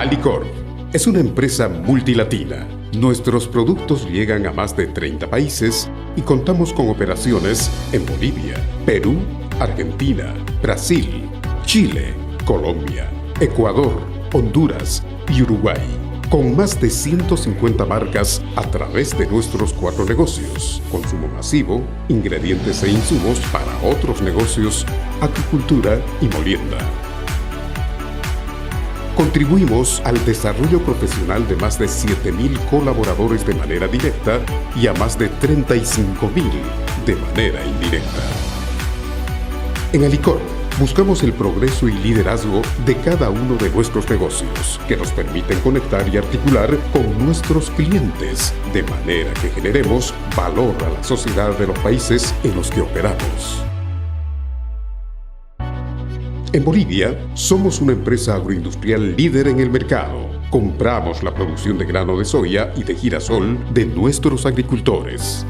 Alicorp es una empresa multilatina. Nuestros productos llegan a más de 30 países y contamos con operaciones en Bolivia, Perú, Argentina, Brasil, Chile, Colombia, Ecuador, Honduras y Uruguay, con más de 150 marcas a través de nuestros 4 negocios: consumo masivo, ingredientes e insumos para otros negocios, acuicultura y molienda. Contribuimos al desarrollo profesional de más de 7.000 colaboradores de manera directa y a más de 35.000 de manera indirecta. En Alicorp buscamos el progreso y liderazgo de cada uno de nuestros negocios, que nos permiten conectar y articular con nuestros clientes, de manera que generemos valor a la sociedad de los países en los que operamos. En Bolivia, somos una empresa agroindustrial líder en el mercado. Compramos la producción de grano de soya y de girasol de nuestros agricultores.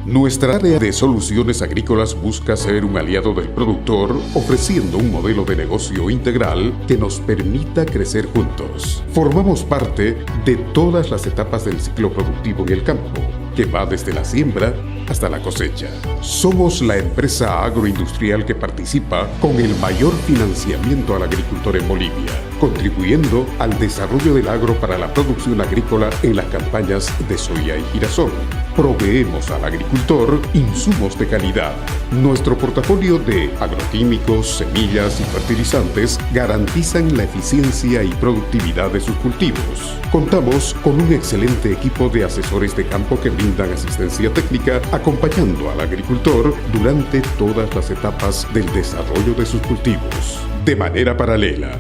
Nuestra área de soluciones agrícolas busca ser un aliado del productor, ofreciendo un modelo de negocio integral que nos permita crecer juntos. Formamos parte de todas las etapas del ciclo productivo en el campo, que va desde la siembra hasta la cosecha. Somos la empresa agroindustrial que participa con el mayor financiamiento al agricultor en Bolivia, contribuyendo al desarrollo del agro para la producción agrícola en las campañas de soya y girasol. Proveemos al agricultor insumos de calidad. Nuestro portafolio de agroquímicos, semillas y fertilizantes garantizan la eficiencia y productividad de sus cultivos. Contamos con un excelente equipo de asesores de campo que brindan asistencia técnica, acompañando al agricultor durante todas las etapas del desarrollo de sus cultivos. De manera paralela,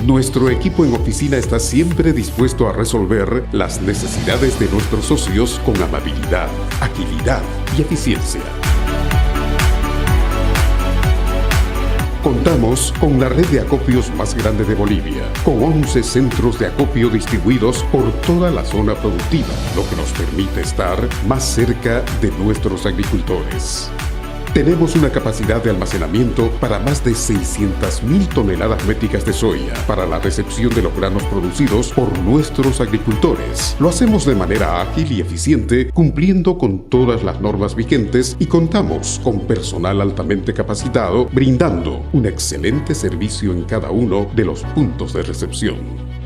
nuestro equipo en oficina está siempre dispuesto a resolver las necesidades de nuestros socios con amabilidad, agilidad y eficiencia. Contamos con la red de acopios más grande de Bolivia, con 11 centros de acopio distribuidos por toda la zona productiva, lo que nos permite estar más cerca de nuestros agricultores. Tenemos una capacidad de almacenamiento para más de 600.000 toneladas métricas de soya para la recepción de los granos producidos por nuestros agricultores. Lo hacemos de manera ágil y eficiente, cumpliendo con todas las normas vigentes, y contamos con personal altamente capacitado, brindando un excelente servicio en cada uno de los puntos de recepción.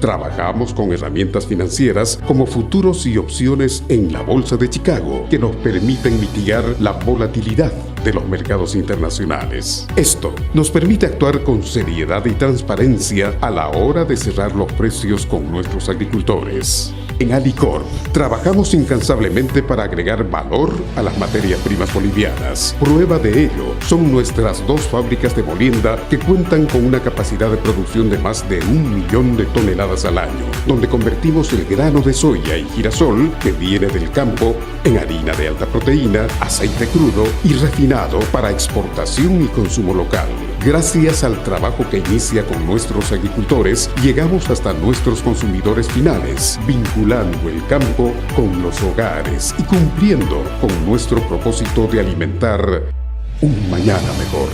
Trabajamos con herramientas financieras como futuros y opciones en la Bolsa de Chicago, que nos permiten mitigar la volatilidad de los mercados internacionales. Esto nos permite actuar con seriedad y transparencia a la hora de cerrar los precios con nuestros agricultores. En Alicorp trabajamos incansablemente para agregar valor a las materias primas bolivianas. Prueba de ello son nuestras 2 fábricas de molienda que cuentan con una capacidad de producción de más de 1 millón de toneladas al año, donde convertimos el grano de soya y girasol que viene del campo en harina de alta proteína, aceite crudo y refinado para exportación y consumo local. Gracias al trabajo que inicia con nuestros agricultores, llegamos hasta nuestros consumidores finales, vinculando el campo con los hogares y cumpliendo con nuestro propósito de alimentar un mañana mejor.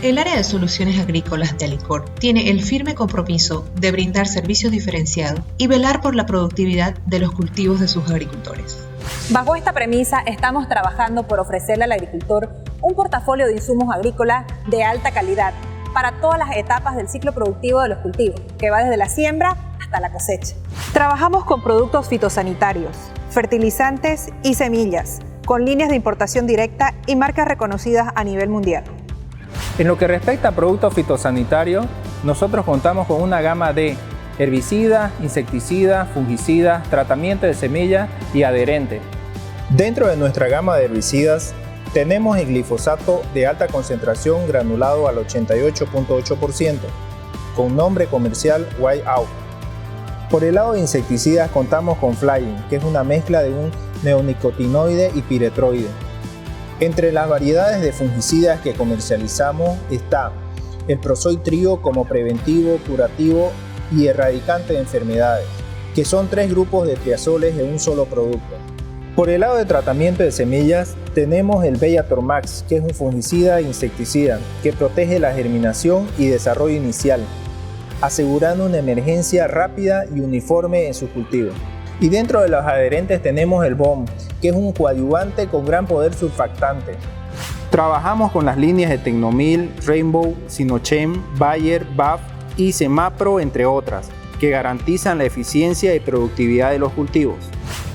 El área de soluciones agrícolas de Alicorp tiene el firme compromiso de brindar servicios diferenciados y velar por la productividad de los cultivos de sus agricultores. Bajo esta premisa, estamos trabajando por ofrecerle al agricultor un portafolio de insumos agrícolas de alta calidad para todas las etapas del ciclo productivo de los cultivos, que va desde la siembra hasta la cosecha. Trabajamos con productos fitosanitarios, fertilizantes y semillas, con líneas de importación directa y marcas reconocidas a nivel mundial. En lo que respecta a productos fitosanitarios, nosotros contamos con una gama de herbicidas, insecticidas, fungicidas, tratamiento de semillas y adherentes. Dentro de nuestra gama de herbicidas, tenemos el glifosato de alta concentración granulado al 88.8%, con nombre comercial Whiteout. Por el lado de insecticidas contamos con Flying, que es una mezcla de un neonicotinoide y piretroide. Entre las variedades de fungicidas que comercializamos está el Prosoy Trio como preventivo, curativo y erradicante de enfermedades, que son 3 grupos de triazoles en un solo producto. Por el lado de tratamiento de semillas, tenemos el Bellator Max, que es un fungicida e insecticida que protege la germinación y desarrollo inicial, asegurando una emergencia rápida y uniforme en sus cultivos. Y dentro de los adherentes tenemos el BOM, que es un coadyuvante con gran poder surfactante. Trabajamos con las líneas de Tecnomil, Rainbow, Sinochem, Bayer, BAF y Semapro, entre otras, que garantizan la eficiencia y productividad de los cultivos.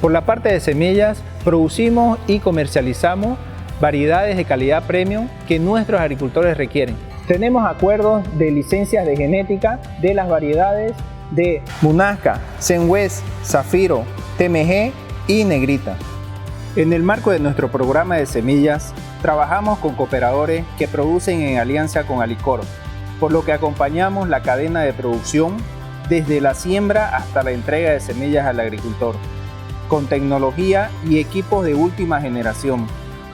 Por la parte de semillas, producimos y comercializamos variedades de calidad premium que nuestros agricultores requieren. Tenemos acuerdos de licencias de genética de las variedades de Munasca, Zenwest, Zafiro, TMG y Negrita. En el marco de nuestro programa de semillas, trabajamos con cooperadores que producen en alianza con Alicor, por lo que acompañamos la cadena de producción desde la siembra hasta la entrega de semillas al agricultor, con tecnología y equipos de última generación,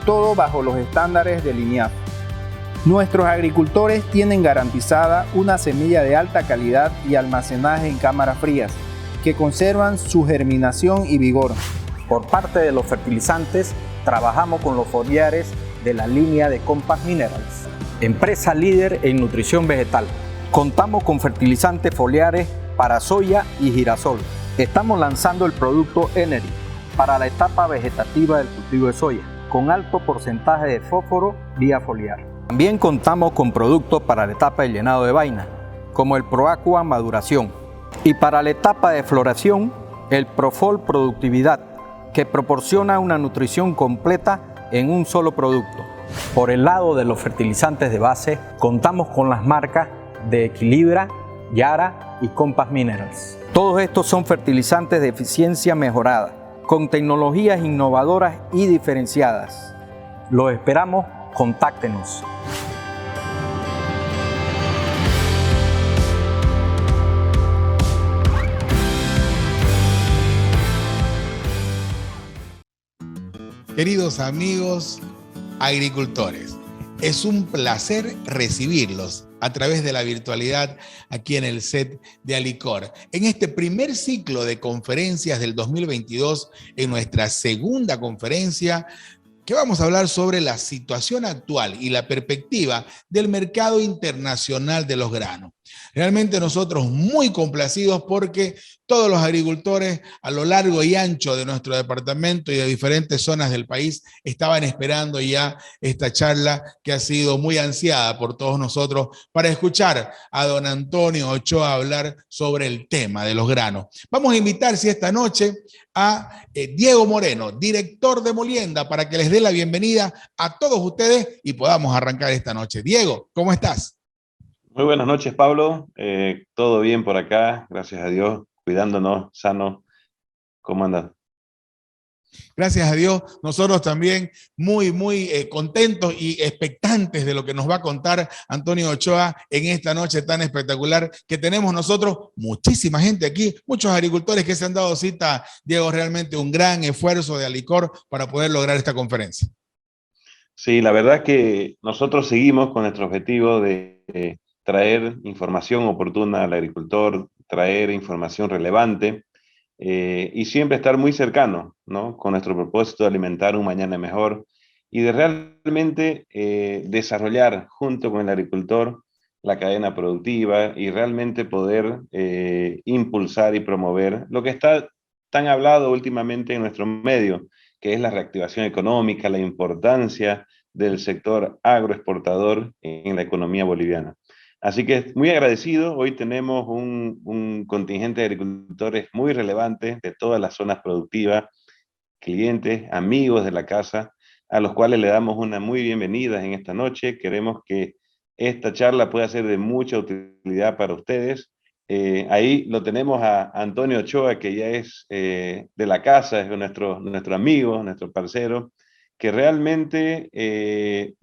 todo bajo los estándares del INIAF. Nuestros agricultores tienen garantizada una semilla de alta calidad y almacenaje en cámaras frías, que conservan su germinación y vigor. Por parte de los fertilizantes, trabajamos con los foliares de la línea de Compass Minerals, empresa líder en nutrición vegetal. Contamos con fertilizantes foliares para soya y girasol. Estamos lanzando el producto Energy para la etapa vegetativa del cultivo de soya, con alto porcentaje de fósforo vía foliar. También contamos con productos para la etapa de llenado de vaina, como el Proaqua Maduración, y para la etapa de floración, el Profol Productividad, que proporciona una nutrición completa en un solo producto. Por el lado de los fertilizantes de base, contamos con las marcas de Equilibra, Yara y Compass Minerals. Todos estos son fertilizantes de eficiencia mejorada, con tecnologías innovadoras y diferenciadas. Los esperamos, contáctenos. Queridos amigos agricultores, es un placer recibirlos a través de la virtualidad aquí en el set de Alicor. En este primer ciclo de conferencias del 2022, en nuestra segunda conferencia, que vamos a hablar sobre la situación actual y la perspectiva del mercado internacional de los granos. Realmente nosotros muy complacidos porque todos los agricultores a lo largo y ancho de nuestro departamento y de diferentes zonas del país estaban esperando ya esta charla que ha sido muy ansiada por todos nosotros para escuchar a don Antonio Ochoa hablar sobre el tema de los granos. Vamos a invitar esta noche a Diego Moreno, director de Molienda, para que les dé la bienvenida a todos ustedes y podamos arrancar esta noche. Diego, ¿cómo estás? Muy buenas noches, Pablo. Todo bien por acá, gracias a Dios, cuidándonos, sanos. ¿Cómo andan? Gracias a Dios, nosotros también muy contentos y expectantes de lo que nos va a contar Antonio Ochoa en esta noche tan espectacular que tenemos nosotros, muchísima gente aquí, muchos agricultores que se han dado cita. Diego, realmente un gran esfuerzo de Alicor para poder lograr esta conferencia. Sí, la verdad es que nosotros seguimos con nuestro objetivo de traer información oportuna al agricultor, traer información relevante y siempre estar muy cercano, ¿no? Con nuestro propósito de alimentar un mañana mejor y de realmente desarrollar junto con el agricultor la cadena productiva y realmente poder impulsar y promover lo que está tan hablado últimamente en nuestro medio, que es la reactivación económica, la importancia del sector agroexportador en la economía boliviana. Así que muy agradecido, hoy tenemos un contingente de agricultores muy relevante de todas las zonas productivas, clientes, amigos de la casa, a los cuales le damos una muy bienvenida en esta noche. Queremos que esta charla pueda ser de mucha utilidad para ustedes. Ahí lo tenemos a Antonio Ochoa, que ya es de la casa, es nuestro amigo, nuestro parcero, que realmente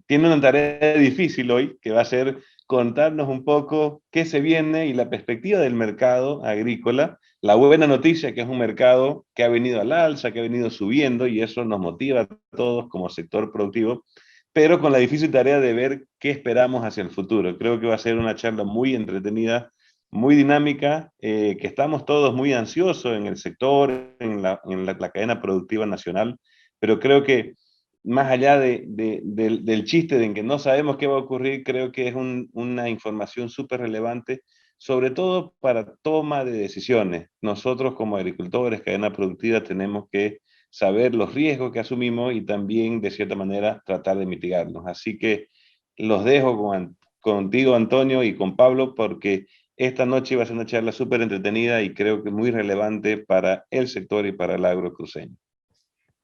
tiene una tarea difícil hoy, que va a ser contarnos un poco qué se viene y la perspectiva del mercado agrícola. La buena noticia que es un mercado que ha venido al alza, que ha venido subiendo, y eso nos motiva a todos como sector productivo, pero con la difícil tarea de ver qué esperamos hacia el futuro. Creo que va a ser una charla muy entretenida, muy dinámica, que estamos todos muy ansiosos en el sector, en la cadena productiva nacional, pero creo que más allá del chiste de que no sabemos qué va a ocurrir, creo que es una información súper relevante, sobre todo para toma de decisiones. Nosotros como agricultores, cadena productiva, tenemos que saber los riesgos que asumimos y también, de cierta manera, tratar de mitigarlos. Así que los dejo contigo, Antonio, y con Pablo, porque esta noche va a ser una charla súper entretenida y creo que muy relevante para el sector y para el agro cruceño.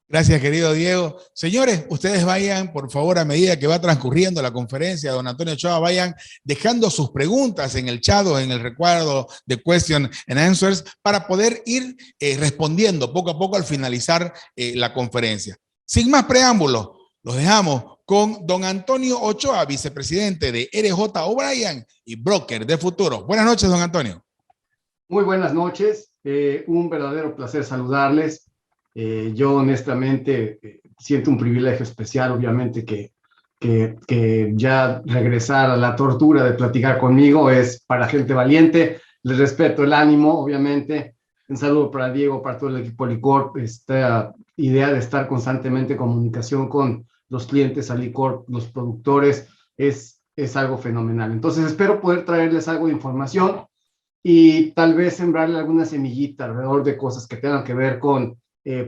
Gracias, querido Diego. Señores, ustedes vayan, por favor, a medida que va transcurriendo la conferencia, don Antonio Ochoa, vayan dejando sus preguntas en el chat o en el recuadro de Question and Answers para poder ir respondiendo poco a poco al finalizar la conferencia. Sin más preámbulos, los dejamos con don Antonio Ochoa, vicepresidente de RJ O'Brien y broker de futuro. Buenas noches, don Antonio. Muy buenas noches. Un verdadero placer saludarles. Yo honestamente siento un privilegio especial, obviamente, que ya regresar a la tortura de platicar conmigo es para gente valiente. Les respeto el ánimo, obviamente. Un saludo para Diego, para todo el equipo Alicorp. Esta idea de estar constantemente en comunicación con los clientes Alicorp, los productores, es algo fenomenal. Entonces espero poder traerles algo de información y tal vez sembrarle alguna semillita alrededor de cosas que tengan que ver con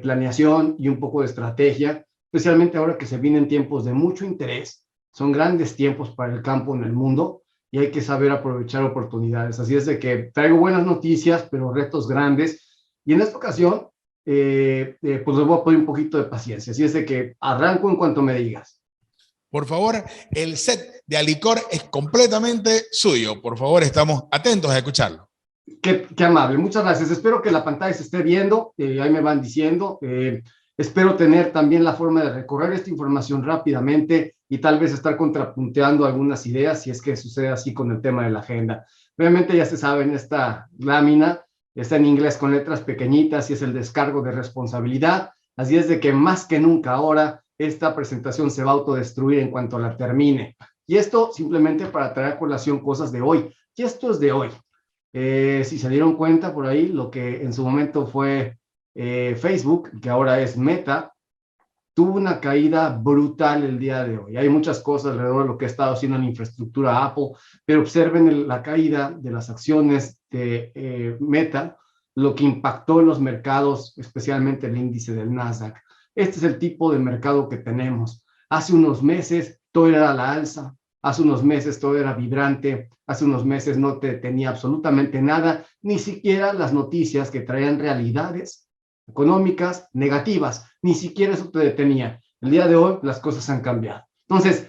planeación y un poco de estrategia, especialmente ahora que se vienen tiempos de mucho interés. Son grandes tiempos para el campo en el mundo y hay que saber aprovechar oportunidades. Así es de que traigo buenas noticias, pero retos grandes. Y en esta ocasión, pues les voy a pedir un poquito de paciencia. Así es de que arranco en cuanto me digas. Por favor, el set de Alicorp es completamente suyo. Por favor, estamos atentos a escucharlo. Qué amable, muchas gracias. Espero que la pantalla se esté viendo, ahí me van diciendo. Espero tener también la forma de recorrer esta información rápidamente y tal vez estar contrapunteando algunas ideas si es que sucede así con el tema de la agenda. Obviamente ya se sabe, en esta lámina está en inglés con letras pequeñitas y es el descargo de responsabilidad. Así es de que más que nunca ahora esta presentación se va a autodestruir en cuanto la termine. Y esto simplemente para traer a colación cosas de hoy. Y esto es de hoy. Si se dieron cuenta por ahí, lo que en su momento fue Facebook, que ahora es Meta, tuvo una caída brutal el día de hoy. Hay muchas cosas alrededor de lo que ha estado haciendo en la infraestructura Apple, pero observen la caída de las acciones de Meta, lo que impactó en los mercados, especialmente el índice del Nasdaq. Este es el tipo de mercado que tenemos. Hace unos meses todo era a la alza. Hace unos meses todo era vibrante, hace unos meses no te tenía absolutamente nada, ni siquiera las noticias que traían realidades económicas negativas, ni siquiera eso te detenía. El día de hoy las cosas han cambiado. Entonces,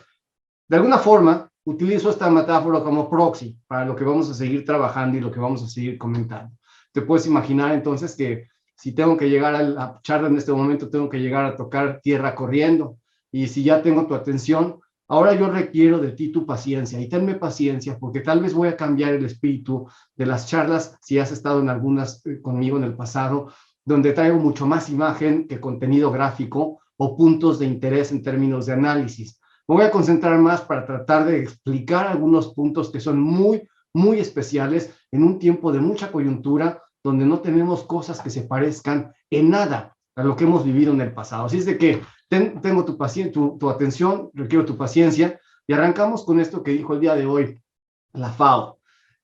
de alguna forma, utilizo esta metáfora como proxy para lo que vamos a seguir trabajando y lo que vamos a seguir comentando. Te puedes imaginar entonces que si tengo que llegar a la charla en este momento, tengo que llegar a tocar tierra corriendo, y si ya tengo tu atención, ahora yo requiero de ti tu paciencia, y tenme paciencia porque tal vez voy a cambiar el espíritu de las charlas, si has estado en algunas conmigo en el pasado, donde traigo mucho más imagen que contenido gráfico o puntos de interés en términos de análisis. Me voy a concentrar más para tratar de explicar algunos puntos que son muy, muy especiales en un tiempo de mucha coyuntura, donde no tenemos cosas que se parezcan en nada a lo que hemos vivido en el pasado. Así es de que tengo tu atención, requiero tu paciencia, y arrancamos con esto que dijo el día de hoy la FAO.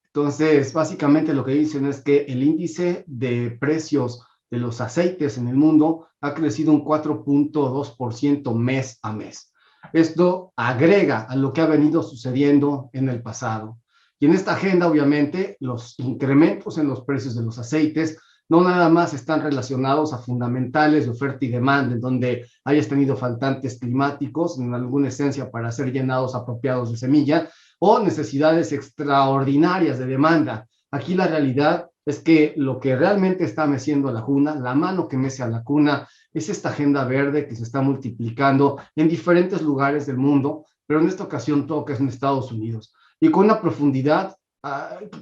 Entonces, básicamente lo que dicen es que el índice de precios de los aceites en el mundo ha crecido un 4.2% mes a mes. Esto agrega a lo que ha venido sucediendo en el pasado. Y en esta agenda, obviamente, los incrementos en los precios de los aceites no nada más están relacionados a fundamentales de oferta y demanda, en donde hayas tenido faltantes climáticos, en alguna esencia para ser llenados apropiados de semilla, o necesidades extraordinarias de demanda. Aquí la realidad es que lo que realmente está meciendo a la cuna, la mano que mece a la cuna, es esta agenda verde que se está multiplicando en diferentes lugares del mundo, pero en esta ocasión toca en Estados Unidos, y con una profundidad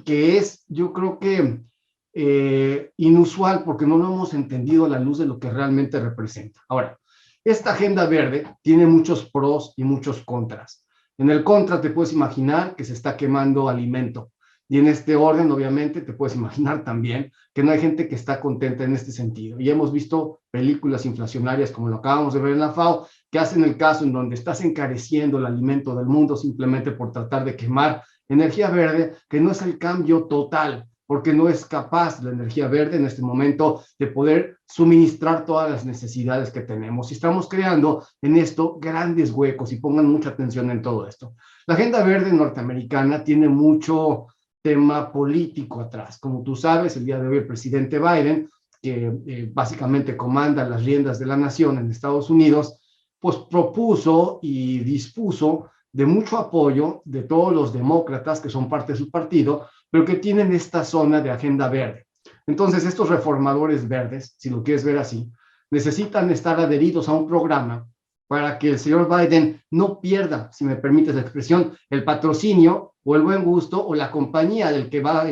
que es, yo creo que, inusual, porque no lo hemos entendido a la luz de lo que realmente representa. Ahora, esta agenda verde tiene muchos pros y muchos contras. En el contra te puedes imaginar que se está quemando alimento. Y en este orden, obviamente, te puedes imaginar también que no hay gente que está contenta en este sentido. Y hemos visto películas inflacionarias, como lo acabamos de ver en la FAO, que hacen el caso en donde estás encareciendo el alimento del mundo simplemente por tratar de quemar energía verde, que no es el cambio total, porque no es capaz la energía verde en este momento de poder suministrar todas las necesidades que tenemos. Y estamos creando en esto grandes huecos, y pongan mucha atención en todo esto. La agenda verde norteamericana tiene mucho tema político atrás. Como tú sabes, el día de hoy el presidente Biden, que básicamente comanda las riendas de la nación en Estados Unidos, pues propuso y dispuso de mucho apoyo de todos los demócratas que son parte de su partido, pero que tienen esta zona de agenda verde. Entonces, estos reformadores verdes, si lo quieres ver así, necesitan estar adheridos a un programa para que el señor Biden no pierda, si me permites la expresión, el patrocinio o el buen gusto o la compañía del que va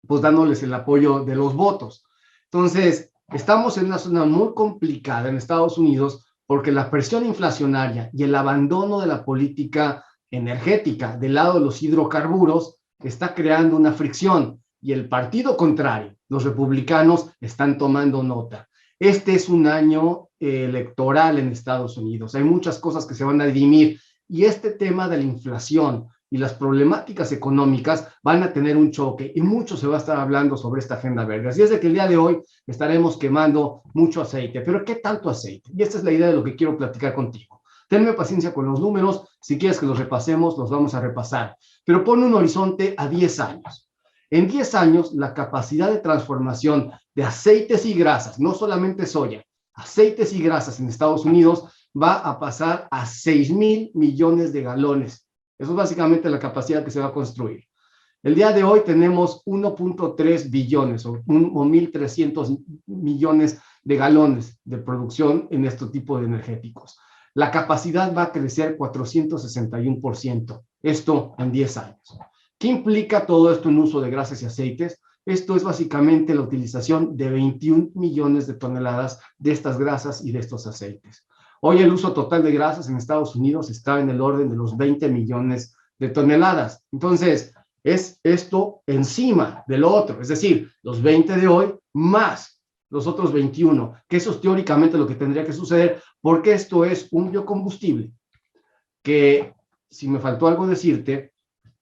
pues dándoles el apoyo de los votos. Entonces, estamos en una zona muy complicada en Estados Unidos porque la presión inflacionaria y el abandono de la política energética del lado de los hidrocarburos está creando una fricción, y el partido contrario, los republicanos, están tomando nota. Este es un año electoral en Estados Unidos. Hay muchas cosas que se van a dirimir, y este tema de la inflación y las problemáticas económicas van a tener un choque, y mucho se va a estar hablando sobre esta agenda verde. Así es de que el día de hoy estaremos quemando mucho aceite. Pero ¿qué tanto aceite? Y esta es la idea de lo que quiero platicar contigo. Tenme paciencia con los números. Si quieres que los repasemos, los vamos a repasar. Pero pon un horizonte a 10 años. En 10 años, la capacidad de transformación de aceites y grasas, no solamente soya, aceites y grasas en Estados Unidos va a pasar a 6,000 millones de galones. Eso es básicamente la capacidad que se va a construir. El día de hoy tenemos 1.3 billones o 1.300 millones de galones de producción en este tipo de energéticos. La capacidad va a crecer 461%. Esto en 10 años. ¿Qué implica todo esto en uso de grasas y aceites? Esto es básicamente la utilización de 21 millones de toneladas de estas grasas y de estos aceites. Hoy el uso total de grasas en Estados Unidos está en el orden de los 20 millones de toneladas. Entonces, es esto encima de lo otro, es decir, los 20 de hoy más los otros 21, que eso es teóricamente lo que tendría que suceder, porque esto es un biocombustible que, si me faltó algo decirte,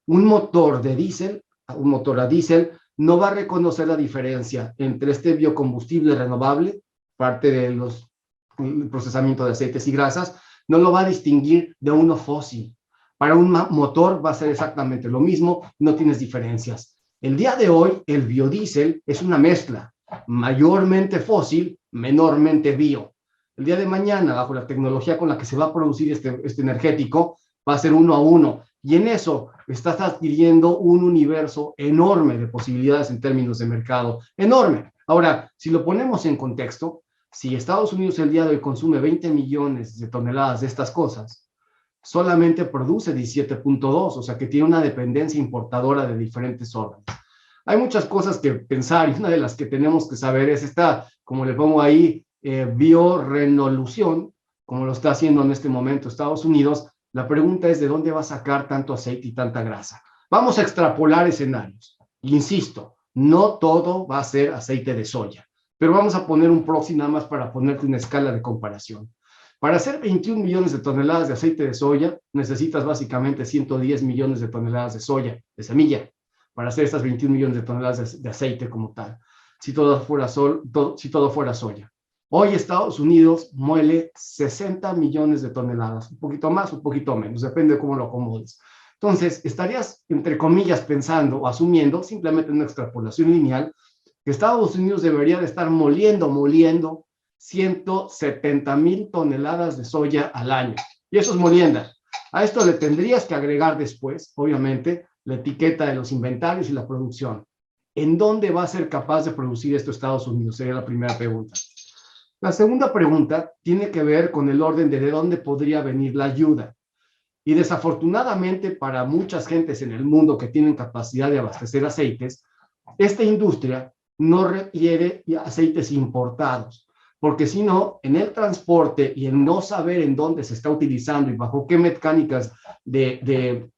un motor de diésel, un motor a diésel, no va a reconocer la diferencia entre este biocombustible renovable, parte de los procesamiento de aceites y grasas, no lo va a distinguir de uno fósil. Para un motor va a ser exactamente lo mismo, no tienes diferencias. El día de hoy, el biodiesel es una mezcla, mayormente fósil, menormente bio. El día de mañana, bajo la tecnología con la que se va a producir este energético, va a ser 1 a 1, y en eso estás adquiriendo un universo enorme de posibilidades en términos de mercado, enorme. Ahora, si lo ponemos en contexto, si Estados Unidos el día de hoy consume 20 millones de toneladas de estas cosas, solamente produce 17.2, o sea que tiene una dependencia importadora de diferentes órdenes. Hay muchas cosas que pensar, y una de las que tenemos que saber es esta, como le pongo ahí, biorenolución, como lo está haciendo en este momento Estados Unidos. La pregunta es, ¿de dónde va a sacar tanto aceite y tanta grasa? Vamos a extrapolar escenarios. Insisto, no todo va a ser aceite de soya, pero vamos a poner un proxy nada más para ponerte una escala de comparación. Para hacer 21 millones de toneladas de aceite de soya, necesitas básicamente 110 millones de toneladas de soya, de semilla, para hacer estas 21 millones de toneladas de aceite como tal, si todo fuera soya. Hoy Estados Unidos muele 60 millones de toneladas, un poquito más, un poquito menos, depende de cómo lo acomodes. Entonces, estarías, entre comillas, pensando o asumiendo, simplemente en una extrapolación lineal, que Estados Unidos debería de estar moliendo 170,000 toneladas de soya al año. Y eso es molienda. A esto le tendrías que agregar después, obviamente, la etiqueta de los inventarios y la producción. ¿En dónde va a ser capaz de producir esto Estados Unidos? Sería la primera pregunta. La segunda pregunta tiene que ver con el orden de dónde podría venir la ayuda. Y desafortunadamente para muchas gentes en el mundo que tienen capacidad de abastecer aceites, esta industria no requiere aceites importados, porque si no, en el transporte y en no saber en dónde se está utilizando y bajo qué mecánicas de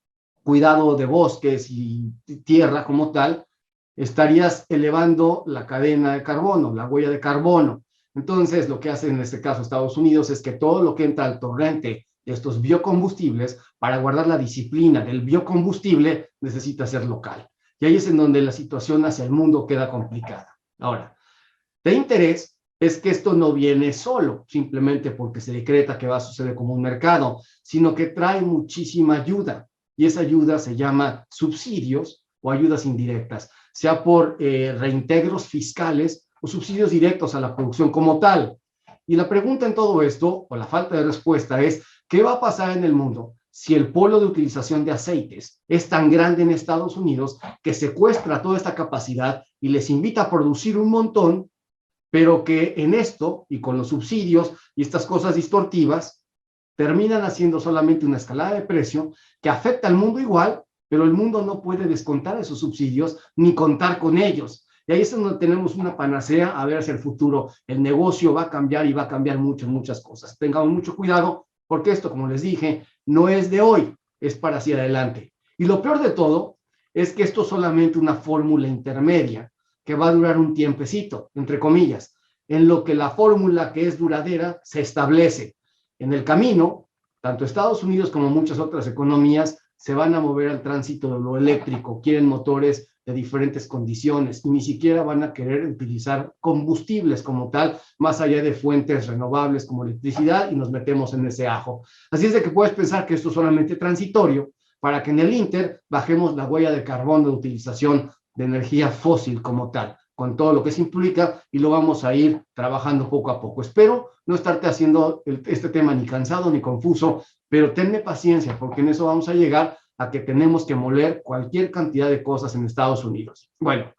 cuidado de bosques y tierra como tal, estarías elevando la cadena de carbono, la huella de carbono. Entonces, lo que hace en este caso Estados Unidos es que todo lo que entra al torrente de estos biocombustibles, para guardar la disciplina del biocombustible, necesita ser local. Y ahí es en donde la situación hacia el mundo queda complicada. Ahora, de interés es que esto no viene solo, simplemente porque se decreta que va a suceder como un mercado, sino que trae muchísima ayuda. Y esa ayuda se llama subsidios o ayudas indirectas, sea por reintegros fiscales o subsidios directos a la producción como tal. Y la pregunta en todo esto, o la falta de respuesta, es ¿qué va a pasar en el mundo si el polo de utilización de aceites es tan grande en Estados Unidos que secuestra toda esta capacidad y les invita a producir un montón, pero que en esto y con los subsidios y estas cosas distortivas terminan haciendo solamente una escalada de precio que afecta al mundo igual, pero el mundo no puede descontar esos subsidios ni contar con ellos? Y ahí es donde tenemos una panacea a ver hacia el futuro. El negocio va a cambiar y va a cambiar mucho en muchas cosas. Tengamos mucho cuidado porque esto, como les dije, no es de hoy, es para hacia adelante. Y lo peor de todo es que esto es solamente una fórmula intermedia que va a durar un tiempecito, entre comillas, en lo que la fórmula que es duradera se establece. En el camino, tanto Estados Unidos como muchas otras economías se van a mover al tránsito de lo eléctrico, quieren motores de diferentes condiciones y ni siquiera van a querer utilizar combustibles como tal, más allá de fuentes renovables como electricidad, y nos metemos en ese ajo. Así es de que puedes pensar que esto es solamente transitorio para que en el Inter bajemos la huella de carbono de utilización de energía fósil como tal, con todo lo que se implica, y lo vamos a ir trabajando poco a poco. Espero no estarte haciendo este tema ni cansado ni confuso, pero tenme paciencia, porque en eso vamos a llegar a que tenemos que moler cualquier cantidad de cosas en Estados Unidos. Bueno,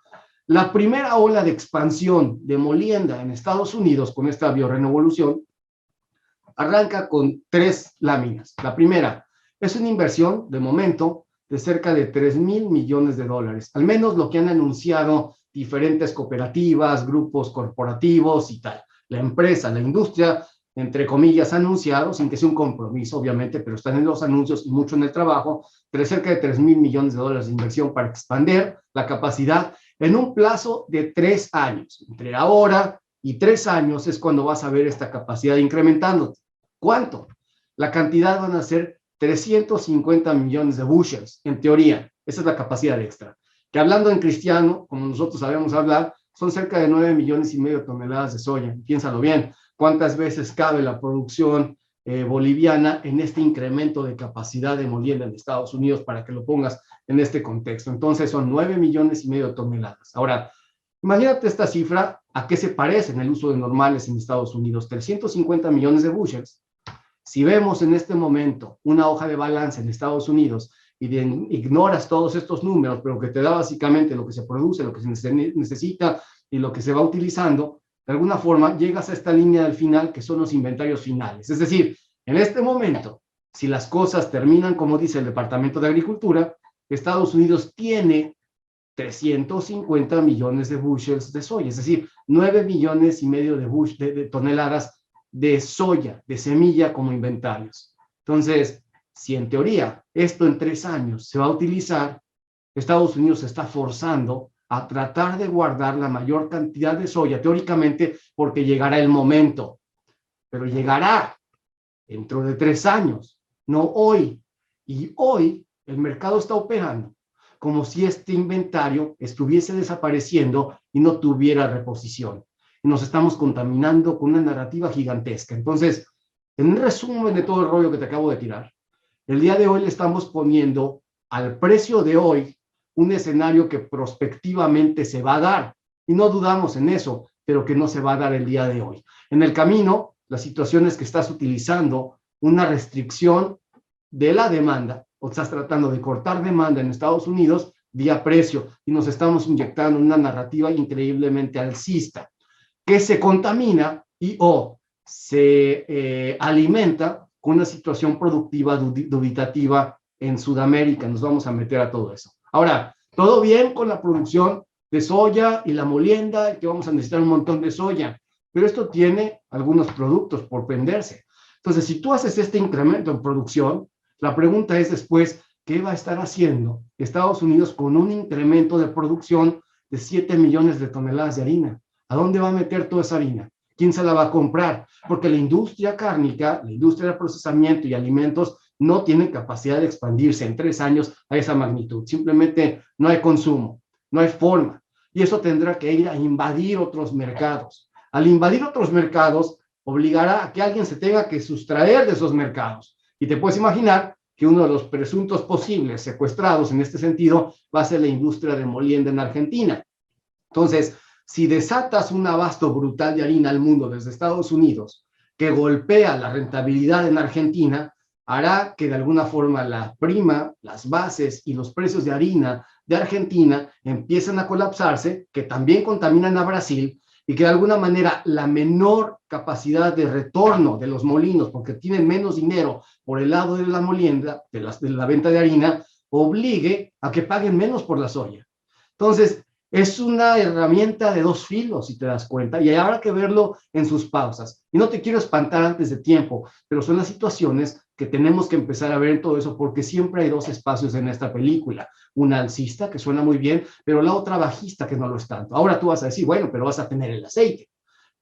la primera ola de expansión de molienda en Estados Unidos con esta biorenovolución arranca con 3 láminas. La primera es una inversión, de momento, de cerca de $3,000 millones. Al menos lo que han anunciado diferentes cooperativas, grupos corporativos y tal. La empresa, la industria, entre comillas, anunciado, sin que sea un compromiso, obviamente, pero están en los anuncios y mucho en el trabajo, cerca de $3,000 millones de inversión para expandir la capacidad en un plazo de 3 años. Entre ahora y 3 años es cuando vas a ver esta capacidad incrementando. ¿Cuánto? La cantidad van a ser 350 millones de bushels, en teoría. Esa es la capacidad extra. Que hablando en cristiano, como nosotros sabemos hablar, son cerca de 9,5 millones de toneladas de soya. Piénsalo bien. ¿Cuántas veces cabe la producción boliviana en este incremento de capacidad de molienda en Estados Unidos, para que lo pongas en este contexto? Entonces son 9,5 millones de toneladas. Ahora, imagínate esta cifra, ¿a qué se parece en el uso de normales en Estados Unidos? 350 millones de bushels. Si vemos en este momento una hoja de balance en Estados Unidos y ignoras todos estos números, pero que te da básicamente lo que se produce, lo que se necesita y lo que se va utilizando, de alguna forma llegas a esta línea del final, que son los inventarios finales. Es decir, en este momento, si las cosas terminan como dice el Departamento de Agricultura, Estados Unidos tiene 350 millones de bushels de soya, es decir, 9,5 millones de toneladas de soya, de semilla como inventarios. Entonces, si en teoría esto en 3 años se va a utilizar, Estados Unidos se está forzando a tratar de guardar la mayor cantidad de soya, teóricamente, porque llegará el momento, pero llegará dentro de 3 años, no hoy. Y hoy el mercado está operando como si este inventario estuviese desapareciendo y no tuviera reposición. Y nos estamos contaminando con una narrativa gigantesca. Entonces, en un resumen de todo el rollo que te acabo de tirar, el día de hoy le estamos poniendo al precio de hoy un escenario que prospectivamente se va a dar, y no dudamos en eso, pero que no se va a dar el día de hoy. En el camino, la situación es que estás utilizando una restricción de la demanda, o estás tratando de cortar demanda en Estados Unidos vía precio, y nos estamos inyectando una narrativa increíblemente alcista, que se contamina y se alimenta con una situación productiva dubitativa en Sudamérica. Nos vamos a meter a todo eso. Ahora, todo bien con la producción de soya y la molienda, que vamos a necesitar un montón de soya, pero esto tiene algunos productos por venderse. Entonces, si tú haces este incremento en producción, la pregunta es después, ¿qué va a estar haciendo Estados Unidos con un incremento de producción de 7 millones de toneladas de harina? ¿A dónde va a meter toda esa harina? ¿Quién se la va a comprar? Porque la industria cárnica, la industria de procesamiento y alimentos no tienen capacidad de expandirse en 3 años a esa magnitud. Simplemente no hay consumo, no hay forma. Y eso tendrá que ir a invadir otros mercados. Al invadir otros mercados, obligará a que alguien se tenga que sustraer de esos mercados. Y te puedes imaginar que uno de los presuntos posibles secuestrados en este sentido va a ser la industria de molienda en Argentina. Entonces, si desatas un abasto brutal de harina al mundo desde Estados Unidos, que golpea la rentabilidad en Argentina, hará que de alguna forma la prima, las bases y los precios de harina de Argentina empiecen a colapsarse, que también contaminan a Brasil, y que de alguna manera la menor capacidad de retorno de los molinos, porque tienen menos dinero por el lado de la molienda, de la venta de harina, obligue a que paguen menos por la soya. Entonces, es una herramienta de dos filos, si te das cuenta, y habrá que verlo en sus pausas. Y no te quiero espantar antes de tiempo, pero son las situaciones que tenemos que empezar a ver en todo eso, porque siempre hay dos espacios en esta película. Una alcista, que suena muy bien, pero la otra bajista, que no lo es tanto. Ahora tú vas a decir, bueno, pero vas a tener el aceite.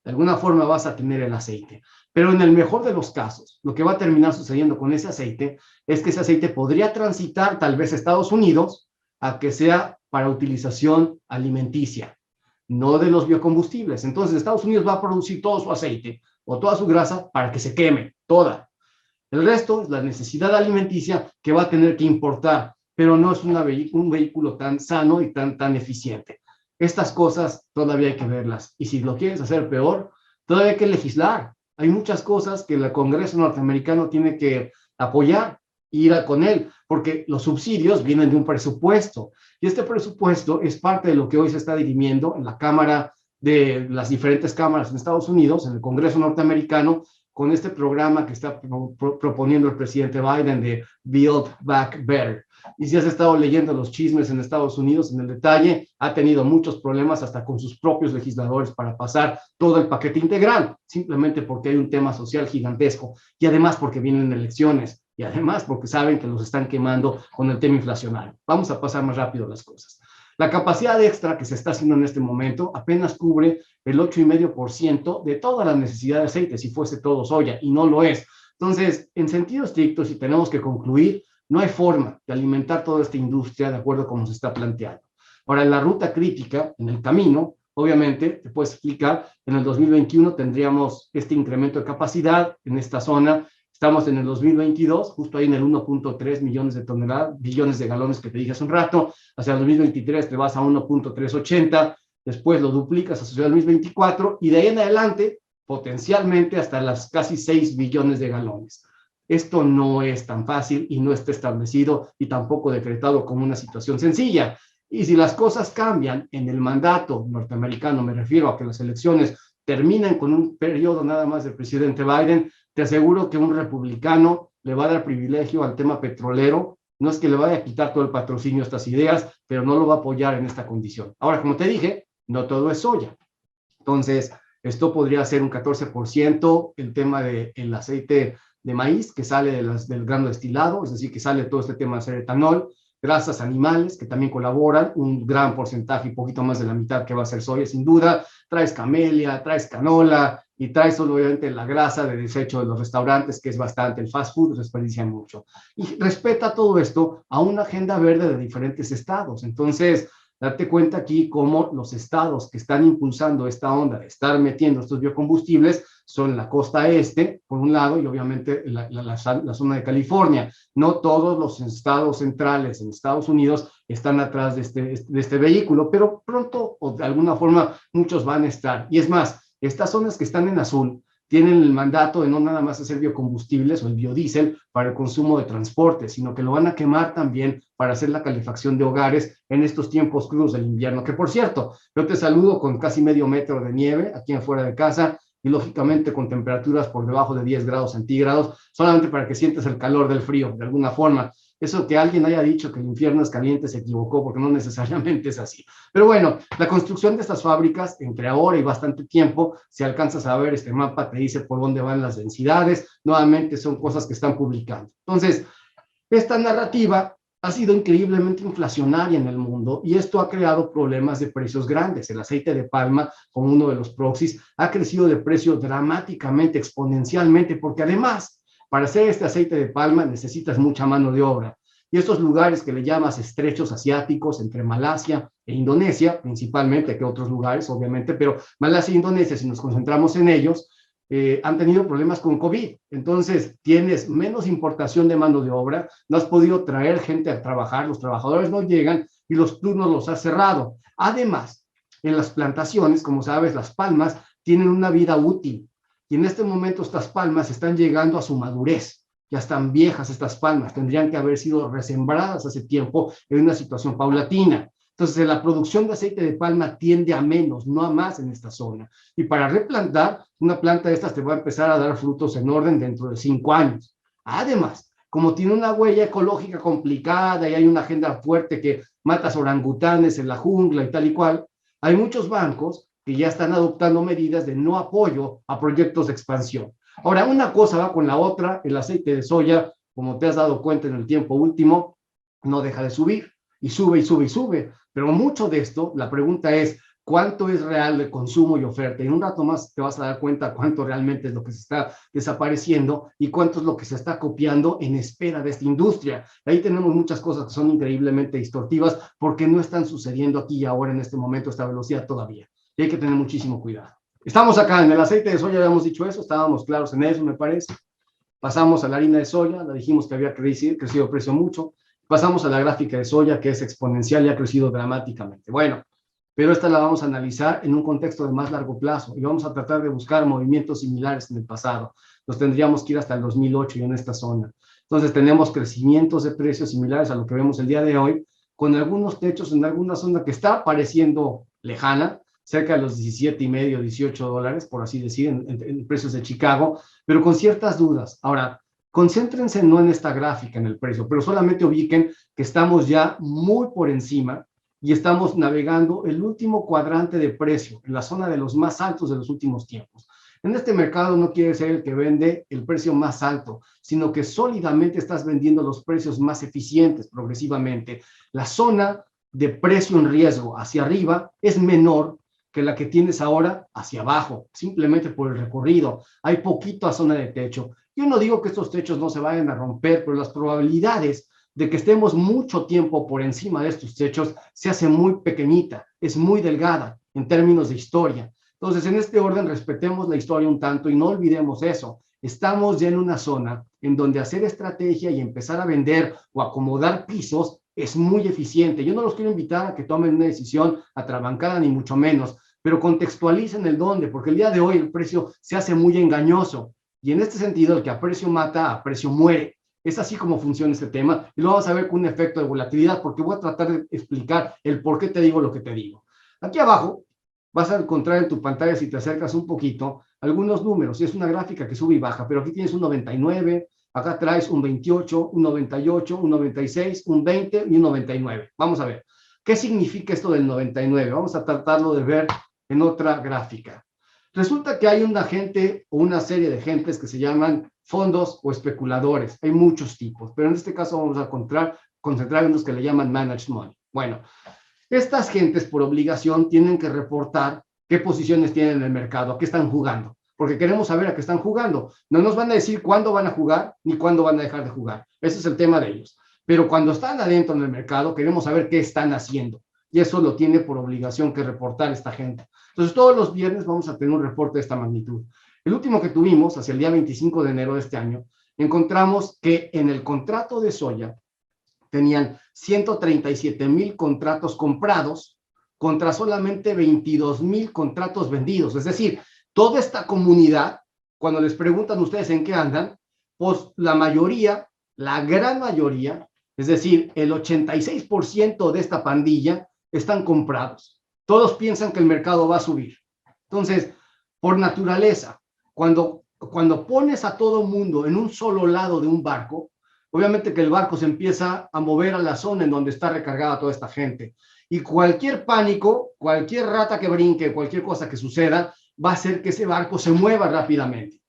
De alguna forma vas a tener el aceite. Pero en el mejor de los casos, lo que va a terminar sucediendo con ese aceite es que ese aceite podría transitar tal vez a Estados Unidos a que sea para utilización alimenticia, no de los biocombustibles. Entonces, Estados Unidos va a producir todo su aceite o toda su grasa para que se queme, toda. El resto es la necesidad alimenticia que va a tener que importar, pero no es un vehículo tan sano y tan eficiente. Estas cosas todavía hay que verlas. Y si lo quieres hacer peor, todavía hay que legislar. Hay muchas cosas que el Congreso norteamericano tiene que apoyar e ir con él, porque los subsidios vienen de un presupuesto. Y este presupuesto es parte de lo que hoy se está dirimiendo en la Cámara de las diferentes cámaras en Estados Unidos, en el Congreso norteamericano, con este programa que está proponiendo el presidente Biden de Build Back Better. Y si has estado leyendo los chismes en Estados Unidos, en el detalle, ha tenido muchos problemas hasta con sus propios legisladores para pasar todo el paquete integral, simplemente porque hay un tema social gigantesco, y además porque vienen elecciones, y además porque saben que los están quemando con el tema inflacionario. Vamos a pasar más rápido las cosas. La capacidad extra que se está haciendo en este momento apenas cubre el 8,5% de toda la necesidad de aceite, si fuese todo soya, y no lo es. Entonces, en sentido estricto, si tenemos que concluir, no hay forma de alimentar toda esta industria de acuerdo a cómo se está planteando. Ahora, en la ruta crítica, en el camino, obviamente, te puedes explicar, en el 2021 tendríamos este incremento de capacidad en esta zona. Estamos en el 2022, justo ahí en el 1.3 millones de toneladas, billones de galones que te dije hace un rato. Hacia el 2023 te vas a 1.380, después lo duplicas hacia el 2024 y de ahí en adelante, potencialmente hasta las casi 6 billones de galones. Esto no es tan fácil y no está establecido y tampoco decretado como una situación sencilla. Y si las cosas cambian en el mandato norteamericano, me refiero a que las elecciones terminan con un periodo nada más del presidente Biden, te aseguro que un republicano le va a dar privilegio al tema petrolero. No es que le vaya a quitar todo el patrocinio a estas ideas, pero no lo va a apoyar en esta condición. Ahora, como te dije, no todo es soya. Entonces, esto podría ser un 14%, el tema del aceite de maíz que sale del grano destilado, es decir, que sale todo este tema de hacer etanol, grasas animales que también colaboran, un gran porcentaje y poquito más de la mitad que va a ser soya, sin duda. Traes camelia, traes canola y traes obviamente la grasa de desecho de los restaurantes, que es bastante, el fast food desperdicia mucho. Y respeta todo esto a una agenda verde de diferentes estados. Entonces, date cuenta aquí cómo los estados que están impulsando esta onda de estar metiendo estos biocombustibles son la costa este, por un lado, y obviamente la zona de California. No todos los estados centrales en Estados Unidos están atrás de este vehículo, pero pronto o de alguna forma muchos van a estar. Y es más, estas zonas que están en azul tienen el mandato de no nada más hacer biocombustibles o el biodiesel para el consumo de transporte, sino que lo van a quemar también para hacer la calefacción de hogares en estos tiempos crudos del invierno, que por cierto, yo te saludo con casi medio metro de nieve aquí afuera de casa y lógicamente con temperaturas por debajo de 10 grados centígrados, solamente para que sientas el calor del frío de alguna forma. Eso que alguien haya dicho que el infierno es caliente se equivocó, porque no necesariamente es así. Pero bueno, la construcción de estas fábricas, entre ahora y bastante tiempo, si alcanzas a ver este mapa, te dice por dónde van las densidades. Nuevamente son cosas que están publicando. Entonces, esta narrativa ha sido increíblemente inflacionaria en el mundo y esto ha creado problemas de precios grandes. El aceite de palma, como uno de los proxies, ha crecido de precio dramáticamente, exponencialmente, porque además, para hacer este aceite de palma necesitas mucha mano de obra. Y estos lugares que le llamas estrechos asiáticos entre Malasia e Indonesia, principalmente, que otros lugares, obviamente, pero Malasia e Indonesia, si nos concentramos en ellos, han tenido problemas con COVID. Entonces, tienes menos importación de mano de obra, no has podido traer gente a trabajar, los trabajadores no llegan y los turnos los has cerrado. Además, en las plantaciones, como sabes, las palmas tienen una vida útil y en este momento estas palmas están llegando a su madurez. Ya están viejas estas palmas, tendrían que haber sido resembradas hace tiempo en una situación paulatina. Entonces, la producción de aceite de palma tiende a menos, no a más en esta zona. Y para replantar, una planta de estas te va a empezar a dar frutos en orden dentro de 5 años. Además, como tiene una huella ecológica complicada y hay una agenda fuerte que matas orangutanes en la jungla y tal y cual, hay muchos bancos que ya están adoptando medidas de no apoyo a proyectos de expansión. Ahora, una cosa va con la otra, el aceite de soya, como te has dado cuenta en el tiempo último, no deja de subir, y sube y sube y sube, pero mucho de esto, la pregunta es, ¿cuánto es real de consumo y oferta? Y en un rato más te vas a dar cuenta cuánto realmente es lo que se está desapareciendo y cuánto es lo que se está copiando en espera de esta industria. Ahí tenemos muchas cosas que son increíblemente distortivas porque no están sucediendo aquí y ahora en este momento a esta velocidad todavía. Y hay que tener muchísimo cuidado. Estamos acá en el aceite de soya, habíamos dicho eso, estábamos claros en eso, me parece. Pasamos a la harina de soya, la dijimos que había crecido el precio mucho. Pasamos a la gráfica de soya, que es exponencial y ha crecido dramáticamente. Bueno, pero esta la vamos a analizar en un contexto de más largo plazo y vamos a tratar de buscar movimientos similares en el pasado. Nos tendríamos que ir hasta el 2008 y en esta zona. Entonces tenemos crecimientos de precios similares a lo que vemos el día de hoy, con algunos techos en alguna zona que está pareciendo lejana, cerca de los 17,5, 18 dólares, por así decir, en precios de Chicago, pero con ciertas dudas. Ahora, concéntrense no en esta gráfica, en el precio, pero solamente ubiquen que estamos ya muy por encima y estamos navegando el último cuadrante de precio, en la zona de los más altos de los últimos tiempos. En este mercado no quiere ser el que vende el precio más alto, sino que sólidamente estás vendiendo los precios más eficientes progresivamente. La zona de precio en riesgo hacia arriba es menor que la que tienes ahora hacia abajo, simplemente por el recorrido. Hay poquita zona de techo. Yo no digo que estos techos no se vayan a romper, pero las probabilidades de que estemos mucho tiempo por encima de estos techos se hace muy pequeñita, es muy delgada en términos de historia. Entonces, en este orden, respetemos la historia un tanto y no olvidemos eso. Estamos ya en una zona en donde hacer estrategia y empezar a vender o acomodar pisos es muy eficiente. Yo no los quiero invitar a que tomen una decisión atrabancada, ni mucho menos, pero contextualicen el dónde, porque el día de hoy el precio se hace muy engañoso. Y en este sentido, el que a precio mata, a precio muere. Es así como funciona este tema y lo vamos a ver con un efecto de volatilidad porque voy a tratar de explicar el por qué te digo lo que te digo. Aquí abajo vas a encontrar en tu pantalla, si te acercas un poquito, algunos números. Y es una gráfica que sube y baja, pero aquí tienes un 99, acá traes un 28, un 98, un 96, un 20 y un 99. Vamos a ver. ¿Qué significa esto del 99? Vamos a tratarlo de ver en otra gráfica. Resulta que hay una gente o una serie de gentes que se llaman fondos o especuladores. Hay muchos tipos, pero en este caso vamos a concentrar en los que le llaman managed money. Bueno, estas gentes por obligación tienen que reportar qué posiciones tienen en el mercado, a qué están jugando, porque queremos saber a qué están jugando. No nos van a decir cuándo van a jugar ni cuándo van a dejar de jugar. Ese es el tema de ellos. Pero cuando están adentro en el mercado, queremos saber qué están haciendo. Y eso lo tiene por obligación que reportar esta gente. Entonces, todos los viernes vamos a tener un reporte de esta magnitud. El último que tuvimos, hacia el día 25 de enero de este año, encontramos que en el contrato de soya tenían 137,000 contratos comprados contra solamente 22,000 contratos vendidos. Es decir, toda esta comunidad, cuando les preguntan ustedes en qué andan, pues la mayoría, la gran mayoría, es decir, el 86% de esta pandilla están comprados. Todos piensan que el mercado va a subir. Entonces, por naturaleza, cuando pones a todo mundo en un solo lado de un barco, obviamente que el barco se empieza a mover a la zona en donde está recargada toda esta gente. Y cualquier pánico, cualquier rata que brinque, cualquier cosa que suceda, va a hacer que ese barco se mueva rápidamente.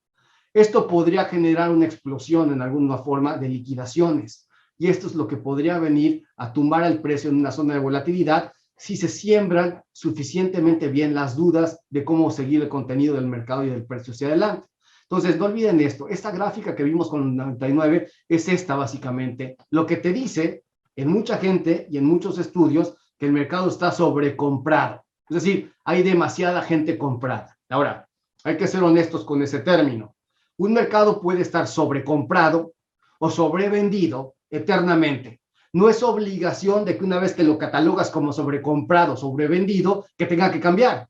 Esto podría generar una explosión en alguna forma de liquidaciones. y esto es lo que podría venir a tumbar el precio en una zona de volatilidad si se siembran suficientemente bien las dudas de cómo seguir el contenido del mercado y del precio hacia adelante. Entonces, no olviden esto, esta gráfica que vimos con el 99 es esta básicamente, lo que te dice en mucha gente y en muchos estudios que el mercado está sobrecomprado, es decir, hay demasiada gente comprada. Ahora, hay que ser honestos con ese término. Un mercado puede estar sobrecomprado o sobrevendido eternamente. No es obligación de que una vez que lo catalogas como sobrecomprado, sobrevendido, que tenga que cambiar.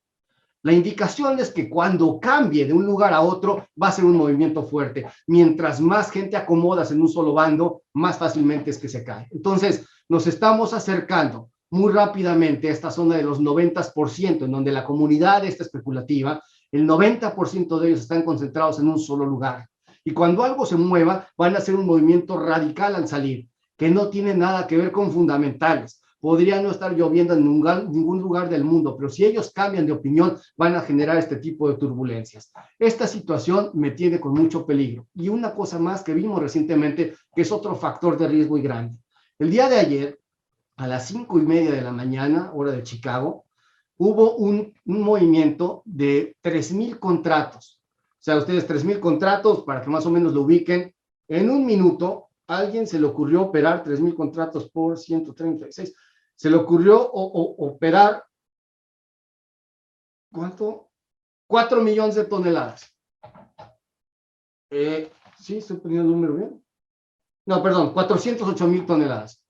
La indicación es que cuando cambie de un lugar a otro va a ser un movimiento fuerte. Mientras más gente acomodas en un solo bando, más fácilmente es que se cae. Entonces, nos estamos acercando muy rápidamente a esta zona de los 90%, en donde la comunidad esta especulativa, el 90% de ellos están concentrados en un solo lugar. Y cuando algo se mueva, van a hacer un movimiento radical al salir, que no tiene nada que ver con fundamentales. Podría no estar lloviendo en ningún lugar del mundo, pero si ellos cambian de opinión, van a generar este tipo de turbulencias. Esta situación me tiene con mucho peligro. Y una cosa más que vimos recientemente, que es otro factor de riesgo muy grande. El día de ayer, a las 5:30 de la mañana, hora de Chicago, hubo un movimiento de 3,000 contratos. O sea, ustedes 3,000 contratos, para que más o menos lo ubiquen, en un minuto, a alguien se le ocurrió operar 3,000 contratos por 136. Se le ocurrió operar, ¿cuánto? 4 millones de toneladas. ¿Sí? ¿Estoy poniendo el número bien? No, perdón, 408,000 toneladas.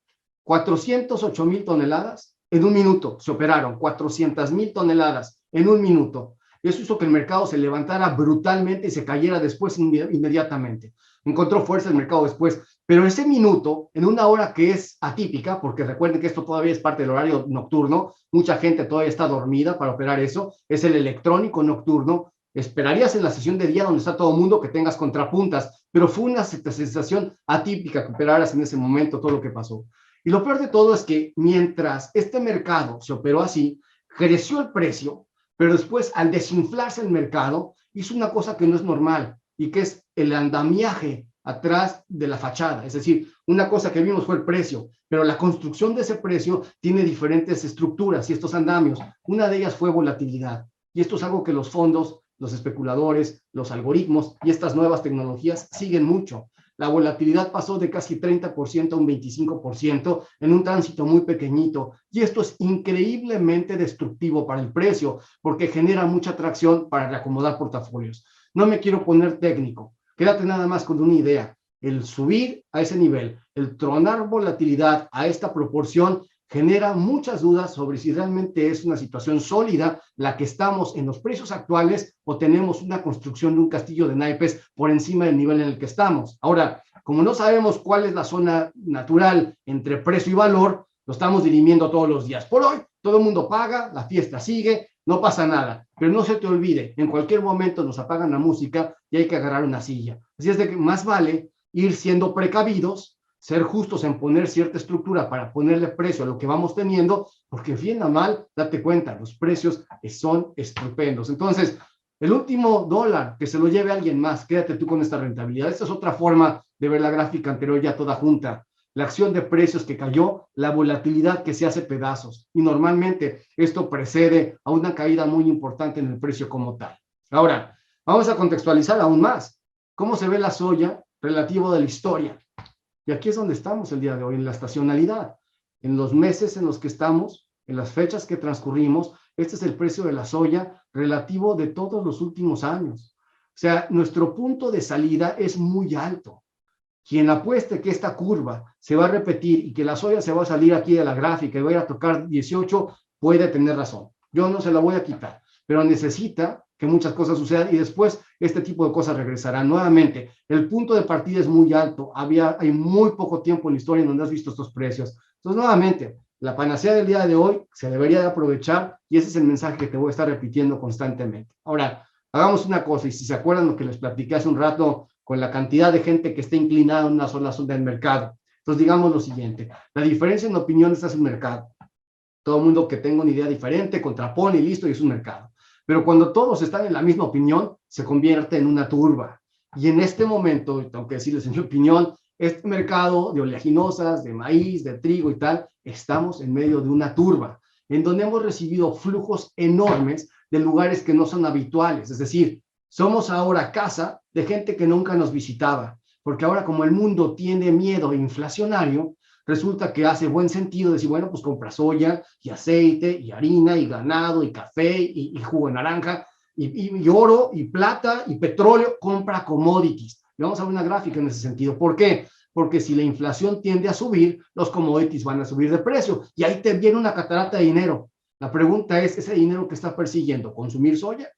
408,000 toneladas en un minuto se operaron, 400,000 toneladas en un minuto. Eso hizo que el mercado se levantara brutalmente y se cayera después inmediatamente. Encontró fuerza el mercado después, pero ese minuto, en una hora que es atípica, porque recuerden que esto todavía es parte del horario nocturno, mucha gente todavía está dormida para operar eso, es el electrónico nocturno. Esperarías en la sesión de día donde está todo el mundo que tengas contrapuntas, pero fue una sensación atípica que operaras en ese momento todo lo que pasó. Y lo peor de todo es que mientras este mercado se operó así, creció el precio, pero después al desinflarse el mercado, hizo una cosa que no es normal y que es el andamiaje atrás de la fachada. Es decir, una cosa que vimos fue el precio, pero la construcción de ese precio tiene diferentes estructuras y estos andamios. Una de ellas fue volatilidad. Y esto es algo que los fondos, los especuladores, los algoritmos y estas nuevas tecnologías siguen mucho. La volatilidad pasó de casi 30% a un 25% en un tránsito muy pequeñito. Y esto es increíblemente destructivo para el precio porque genera mucha atracción para reacomodar portafolios. No me quiero poner técnico. Quédate nada más con una idea. El subir a ese nivel, el tronar volatilidad a esta proporción genera muchas dudas sobre si realmente es una situación sólida la que estamos en los precios actuales o tenemos una construcción de un castillo de naipes por encima del nivel en el que estamos. Ahora, como no sabemos cuál es la zona natural entre precio y valor, lo estamos dirimiendo todos los días. Por hoy, todo el mundo paga, la fiesta sigue, no pasa nada. Pero no se te olvide, en cualquier momento nos apagan la música y hay que agarrar una silla. Así es de que más vale ir siendo precavidos, ser justos en poner cierta estructura para ponerle precio a lo que vamos teniendo, porque bien o mal, date cuenta, los precios son estupendos. Entonces, el último dólar que se lo lleve alguien más, quédate tú con esta rentabilidad. Esta es otra forma de ver la gráfica anterior ya toda junta. La acción de precios que cayó, la volatilidad que se hace pedazos. Y normalmente esto precede a una caída muy importante en el precio como tal. Ahora, vamos a contextualizar aún más. ¿Cómo se ve la soya relativo de la historia? Y aquí es donde estamos el día de hoy, en la estacionalidad. En los meses en los que estamos, en las fechas que transcurrimos, este es el precio de la soya relativo de todos los últimos años. O sea, nuestro punto de salida es muy alto. Quien apueste que esta curva se va a repetir y que la soya se va a salir aquí de la gráfica y va a ir a tocar 18, puede tener razón. Yo no se la voy a quitar, pero necesita que muchas cosas sucedan y después este tipo de cosas regresarán. Nuevamente, el punto de partida es muy alto. Hay muy poco tiempo en la historia en donde has visto estos precios. Entonces, nuevamente, la panacea del día de hoy se debería de aprovechar y ese es el mensaje que te voy a estar repitiendo constantemente. Ahora, hagamos una cosa y si se acuerdan lo que les platiqué hace un rato con la cantidad de gente que está inclinada en una sola zona del mercado. Entonces, digamos lo siguiente, la diferencia en opiniones es un mercado. Todo el mundo que tenga una idea diferente contrapone y listo, y es un mercado. Pero cuando todos están en la misma opinión, se convierte en una turba. Y en este momento, tengo que decirles en mi opinión, este mercado de oleaginosas, de maíz, de trigo y tal, estamos en medio de una turba, en donde hemos recibido flujos enormes de lugares que no son habituales. Es decir, somos ahora casa de gente que nunca nos visitaba, porque ahora como el mundo tiene miedo inflacionario, resulta que hace buen sentido decir, bueno, pues compra soya y aceite y harina y ganado y café y jugo de naranja y oro y plata y petróleo, compra commodities. Y vamos a ver una gráfica en ese sentido. ¿Por qué? Porque si la inflación tiende a subir, los commodities van a subir de precio y ahí te viene una catarata de dinero. La pregunta es, ¿ese dinero que está persiguiendo? ¿Consumir soya?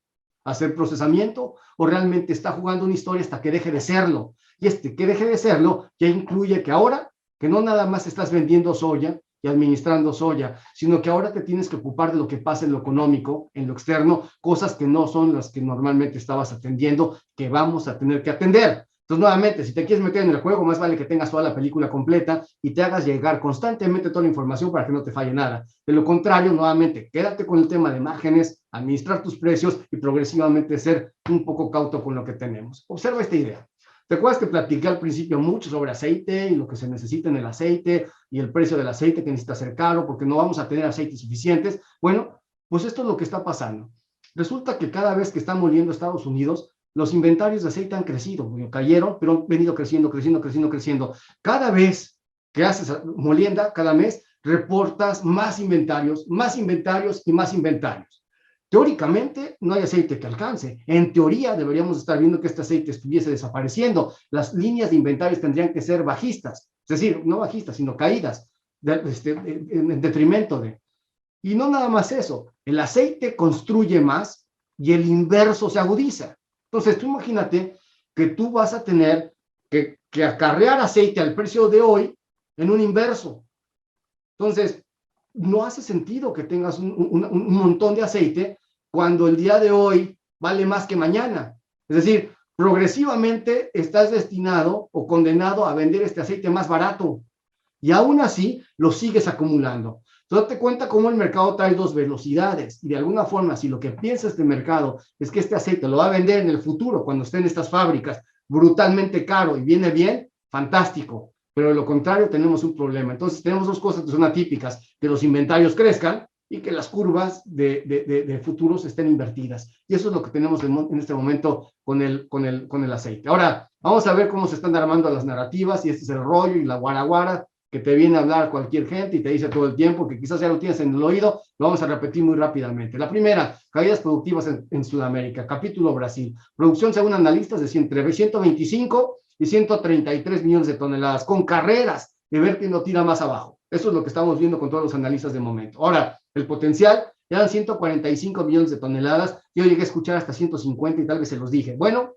¿Hacer procesamiento? ¿O realmente está jugando una historia hasta que deje de serlo? Y que deje de serlo ya incluye que ahora, que no nada más estás vendiendo soya y administrando soya, sino que ahora te tienes que ocupar de lo que pasa en lo económico, en lo externo, cosas que no son las que normalmente estabas atendiendo, que vamos a tener que atender. Entonces, nuevamente, si te quieres meter en el juego, más vale que tengas toda la película completa y te hagas llegar constantemente toda la información para que no te falle nada. De lo contrario, nuevamente, quédate con el tema de márgenes, administrar tus precios y progresivamente ser un poco cauto con lo que tenemos. Observa esta idea. ¿Te acuerdas que platiqué al principio mucho sobre aceite y lo que se necesita en el aceite y el precio del aceite que necesita ser caro porque no vamos a tener aceites suficientes? Bueno, pues esto es lo que está pasando. Resulta que cada vez que está moliendo Estados Unidos, los inventarios de aceite han crecido, cayeron, pero han venido creciendo. Cada vez que haces molienda, cada mes, reportas más inventarios y más inventarios. Teóricamente, no hay aceite que alcance. En teoría, deberíamos estar viendo que este aceite estuviese desapareciendo. Las líneas de inventarios tendrían que ser bajistas, es decir, no bajistas, sino caídas, en detrimento de. Y no nada más eso, el aceite construye más y el inverso se agudiza. Entonces, tú imagínate que tú vas a tener que acarrear aceite al precio de hoy en un inverso. Entonces, no hace sentido que tengas un montón de aceite cuando el día de hoy vale más que mañana. Es decir, progresivamente estás destinado o condenado a vender este aceite más barato y aún así lo sigues acumulando. Entonces, date cuenta cómo el mercado trae dos velocidades y de alguna forma, si lo que piensa este mercado es que este aceite lo va a vender en el futuro cuando esté en estas fábricas brutalmente caro y viene bien, fantástico. Pero de lo contrario tenemos un problema. Entonces tenemos dos cosas que son atípicas, que los inventarios crezcan y que las curvas de futuros estén invertidas. Y eso es lo que tenemos en este momento con el aceite. Ahora, vamos a ver cómo se están armando las narrativas y este es el rollo y la guaraguara que te viene a hablar cualquier gente y te dice todo el tiempo, que quizás ya lo tienes en el oído, lo vamos a repetir muy rápidamente. La primera, caídas productivas en Sudamérica, capítulo Brasil. Producción, según analistas, de entre 125 y 133 millones de toneladas, con carreras de ver quién lo tira más abajo. Eso es lo que estamos viendo con todos los analistas de momento. Ahora, el potencial, eran 145 millones de toneladas, yo llegué a escuchar hasta 150 y tal vez se los dije. Bueno,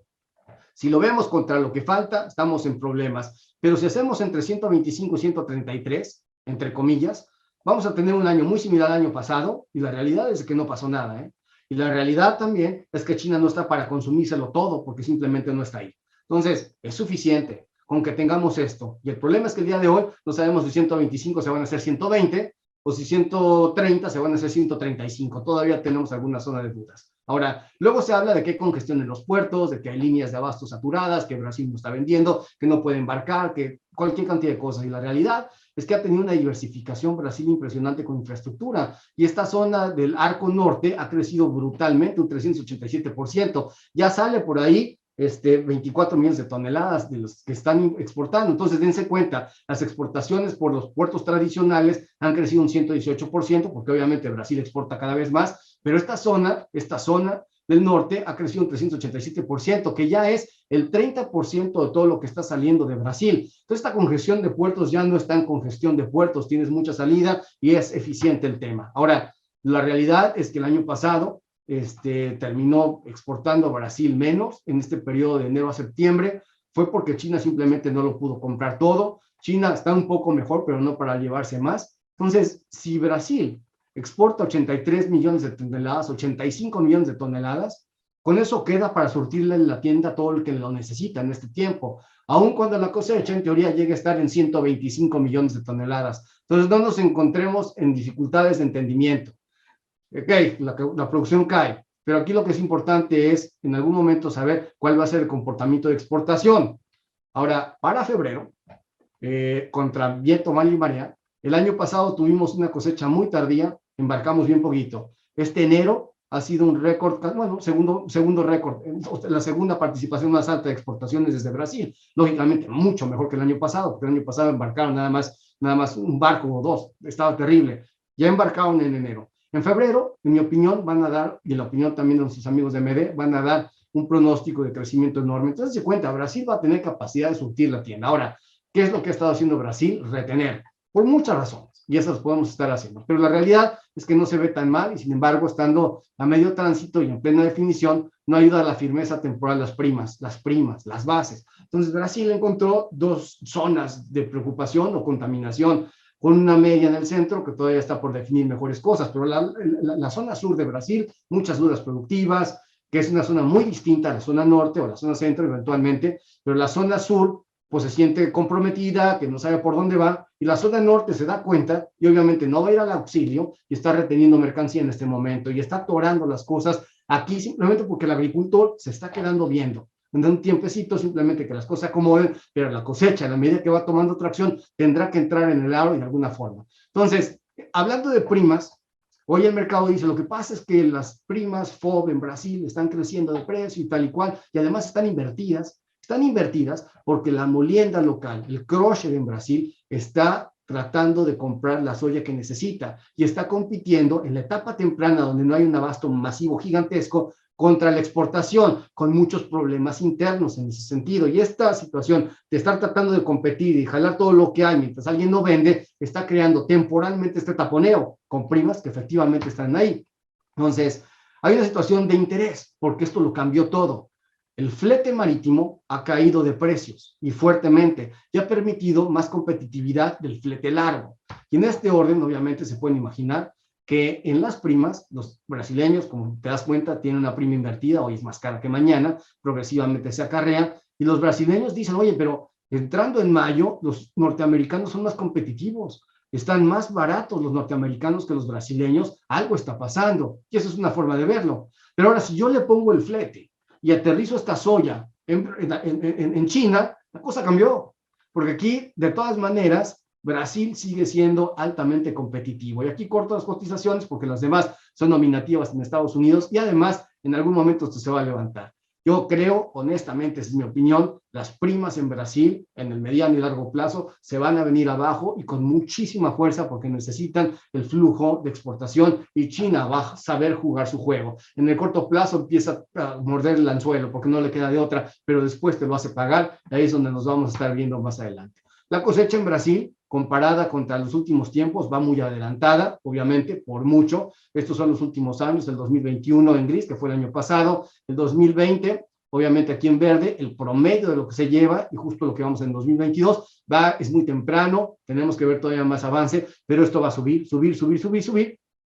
si lo vemos contra lo que falta, estamos en problemas. Pero si hacemos entre 125 y 133, entre comillas, vamos a tener un año muy similar al año pasado, y la realidad es que no pasó nada, ¿eh? Y la realidad también es que China no está para consumírselo todo, porque simplemente no está ahí. Entonces, es suficiente con que tengamos esto. Y el problema es que el día de hoy no sabemos si 125 se van a hacer 120 o si 130 se van a hacer 135. Todavía tenemos alguna zona de dudas. Ahora, luego se habla de que hay congestión en los puertos, de que hay líneas de abasto saturadas, que Brasil no está vendiendo, que no puede embarcar, que cualquier cantidad de cosas. Y la realidad es que ha tenido una diversificación Brasil impresionante con infraestructura. Y esta zona del arco norte ha crecido brutalmente, un 387%. Ya sale por ahí 24 millones de toneladas de los que están exportando. Entonces, dense cuenta, las exportaciones por los puertos tradicionales han crecido un 118%, porque obviamente Brasil exporta cada vez más, pero esta zona del norte ha crecido un 387%, que ya es el 30% de todo lo que está saliendo de Brasil. Entonces, esta congestión de puertos ya no está en congestión de puertos, tienes mucha salida y es eficiente el tema. Ahora, la realidad es que el año pasado terminó exportando a Brasil menos en este periodo de enero a septiembre, fue porque China simplemente no lo pudo comprar todo. China está un poco mejor, pero no para llevarse más. Entonces, si Brasil exporta 83 millones de toneladas, 85 millones de toneladas, con eso queda para surtirle en la tienda a todo el que lo necesita en este tiempo, aun cuando la cosecha en teoría llegue a estar en 125 millones de toneladas. Entonces, no nos encontremos en dificultades de entendimiento. Ok, la producción cae, pero aquí lo que es importante es en algún momento saber cuál va a ser el comportamiento de exportación. Ahora, para febrero, contra viento, mal y marea, el año pasado tuvimos una cosecha muy tardía, embarcamos bien poquito. Este enero ha sido un récord, bueno, segundo récord, la segunda participación más alta de exportaciones desde Brasil. Lógicamente, mucho mejor que el año pasado, porque el año pasado embarcaron nada más un barco o dos, estaba terrible. Ya embarcaron en enero. En febrero, en mi opinión, van a dar, y en la opinión también de nuestros amigos de MD, van a dar un pronóstico de crecimiento enorme. Entonces, se cuenta, Brasil va a tener capacidad de surtir la tienda. Ahora, ¿qué es lo que ha estado haciendo Brasil? Retener, por muchas razones, y esas podemos estar haciendo. Pero la realidad es que no se ve tan mal, y sin embargo, estando a medio tránsito y en plena definición, no ayuda a la firmeza temporal las primas, las bases. Entonces, Brasil encontró dos zonas de preocupación o contaminación, con una media en el centro que todavía está por definir mejores cosas, pero la zona sur de Brasil, muchas dudas productivas, que es una zona muy distinta a la zona norte o la zona centro eventualmente, pero la zona sur pues se siente comprometida, que no sabe por dónde va, y la zona norte se da cuenta y obviamente no va a ir al auxilio y está reteniendo mercancía en este momento y está atorando las cosas aquí simplemente porque el agricultor se está quedando viendo. En un tiempecito simplemente que las cosas se acomoden, pero la cosecha, a la medida que va tomando tracción, tendrá que entrar en el aro de alguna forma. Entonces, hablando de primas, hoy el mercado dice, lo que pasa es que las primas FOB en Brasil están creciendo de precio y tal y cual, y además están invertidas porque la molienda local, el crusher en Brasil, está tratando de comprar la soya que necesita y está compitiendo en la etapa temprana donde no hay un abasto masivo gigantesco contra la exportación, con muchos problemas internos en ese sentido. Y esta situación de estar tratando de competir y jalar todo lo que hay mientras alguien no vende, está creando temporalmente este taponeo con primas que efectivamente están ahí. Entonces, hay una situación de interés, porque esto lo cambió todo. El flete marítimo ha caído de precios y fuertemente y ha permitido más competitividad del flete largo. Y en este orden, obviamente, se pueden imaginar que en las primas, los brasileños, como te das cuenta, tienen una prima invertida, hoy es más cara que mañana, progresivamente se acarrea, y los brasileños dicen, oye, pero entrando en mayo, los norteamericanos son más competitivos, están más baratos los norteamericanos que los brasileños, algo está pasando, y eso es una forma de verlo. Pero ahora, si yo le pongo el flete y aterrizo esta soya en China, la cosa cambió, porque aquí, de todas maneras, Brasil sigue siendo altamente competitivo. Y aquí corto las cotizaciones porque las demás son nominativas en Estados Unidos y además en algún momento esto se va a levantar. Yo creo, honestamente, esa es mi opinión, las primas en Brasil en el mediano y largo plazo se van a venir abajo y con muchísima fuerza porque necesitan el flujo de exportación y China va a saber jugar su juego. En el corto plazo empieza a morder el anzuelo porque no le queda de otra, pero después te lo hace pagar y ahí es donde nos vamos a estar viendo más adelante. La cosecha en Brasil, comparada contra los últimos tiempos, va muy adelantada, obviamente, por mucho. Estos son los últimos años, el 2021 en gris, que fue el año pasado, el 2020, obviamente aquí en verde, el promedio de lo que se lleva, y justo lo que vamos en 2022, es muy temprano, tenemos que ver todavía más avance, pero esto va a subir.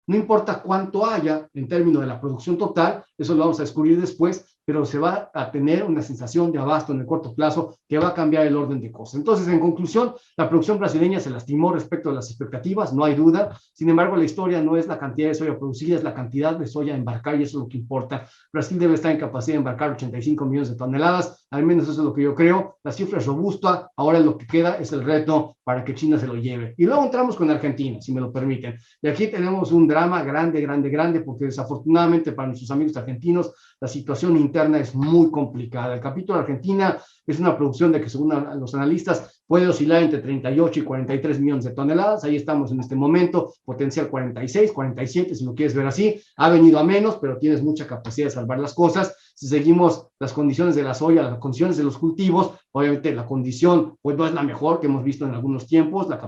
No importa cuánto haya en términos de la producción total, eso lo vamos a descubrir después, pero se va a tener una sensación de abasto en el corto plazo que va a cambiar el orden de cosas. Entonces, en conclusión, la producción brasileña se lastimó respecto a las expectativas, no hay duda. Sin embargo, la historia no es la cantidad de soya producida, es la cantidad de soya a embarcar y eso es lo que importa. Brasil debe estar en capacidad de embarcar 85 millones de toneladas, al menos eso es lo que yo creo. La cifra es robusta, ahora lo que queda es el reto para que China se lo lleve. Y luego entramos con Argentina, si me lo permiten. Y aquí tenemos un drama grande, porque desafortunadamente para nuestros amigos argentinos, la situación interna es muy complicada. El capítulo de Argentina es una producción de que, según los analistas, puede oscilar entre 38 y 43 millones de toneladas. Ahí estamos en este momento, potencial 46, 47, si lo quieres ver así. Ha venido a menos, pero tienes mucha capacidad de salvar las cosas. Si seguimos las condiciones de la soya, las condiciones de los cultivos, obviamente la condición pues no es la mejor que hemos visto en algunos tiempos. La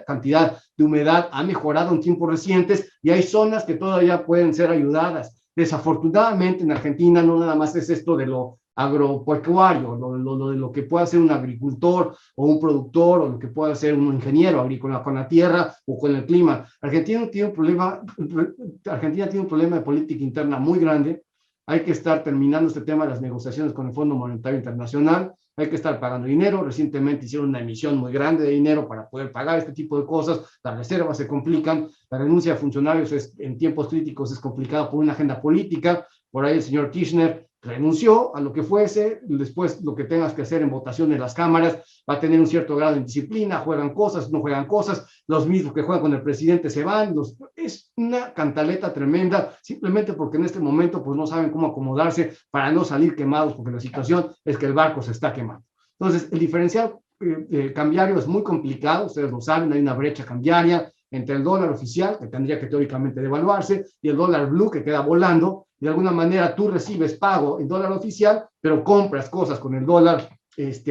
cantidad de humedad ha mejorado en tiempos recientes y hay zonas que todavía pueden ser ayudadas. Desafortunadamente en Argentina no nada más es esto de lo agropecuario, de lo que puede hacer un agricultor o un productor o lo que puede hacer un ingeniero agrícola con la tierra o con el clima. Argentina tiene un problema de política interna muy grande. Hay que estar terminando este tema de las negociaciones con el Fondo Monetario Internacional, hay que estar pagando dinero. Recientemente hicieron una emisión muy grande de dinero para poder pagar este tipo de cosas, las reservas se complican, la renuncia de funcionarios en tiempos críticos es complicada por una agenda política. Por ahí el señor Kirchner renunció a lo que fuese, después lo que tengas que hacer en votación en las cámaras va a tener un cierto grado de disciplina, juegan cosas, no juegan cosas, los mismos que juegan con el presidente se van, es una cantaleta tremenda, simplemente porque en este momento pues no saben cómo acomodarse para no salir quemados, porque la situación es que el barco se está quemando. Entonces, el diferencial cambiario es muy complicado, ustedes lo saben, hay una brecha cambiaria entre el dólar oficial, que tendría que teóricamente devaluarse, y el dólar blue, que queda volando. De alguna manera tú recibes pago en dólar oficial, pero compras cosas con el dólar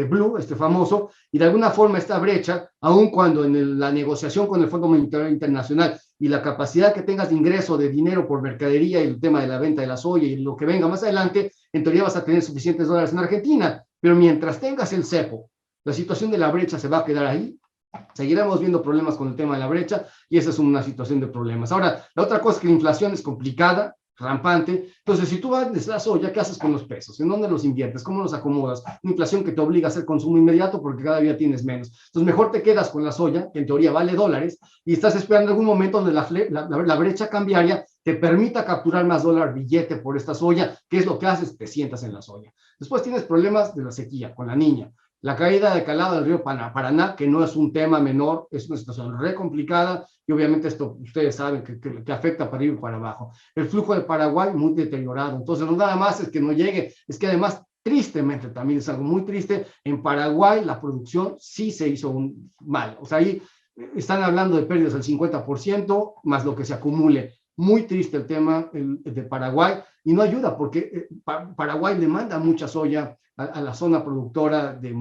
blue, famoso, y de alguna forma esta brecha, aun cuando en la negociación con el Fondo Monetario Internacional y la capacidad que tengas de ingreso de dinero por mercadería y el tema de la venta de la soya y lo que venga más adelante, en teoría vas a tener suficientes dólares en Argentina, pero mientras tengas el cepo, la situación de la brecha se va a quedar ahí. Seguiremos viendo problemas con el tema de la brecha y esa es una situación de problemas. Ahora, la otra cosa es que la inflación es complicada, rampante. Entonces, si tú vendes la soya, ¿qué haces con los pesos? ¿En dónde los inviertes? ¿Cómo los acomodas? Una inflación que te obliga a hacer consumo inmediato porque cada día tienes menos. Entonces, mejor te quedas con la soya, que en teoría vale dólares, y estás esperando algún momento donde la brecha cambiaria te permita capturar más dólar billete por esta soya. ¿Qué es lo que haces? Te sientas en la soya. Después tienes problemas de la sequía con la Niña. La caída de calado del río Paraná, que no es un tema menor, es una situación re complicada y obviamente esto ustedes saben que afecta para ir para abajo. El flujo de Paraguay muy deteriorado, entonces no nada más es que no llegue, es que además tristemente también es algo muy triste, en Paraguay la producción sí se hizo mal, o sea, ahí están hablando de pérdidas del 50% más lo que se acumule. Muy triste el tema de Paraguay y no ayuda porque Paraguay le manda mucha soya a la zona productora de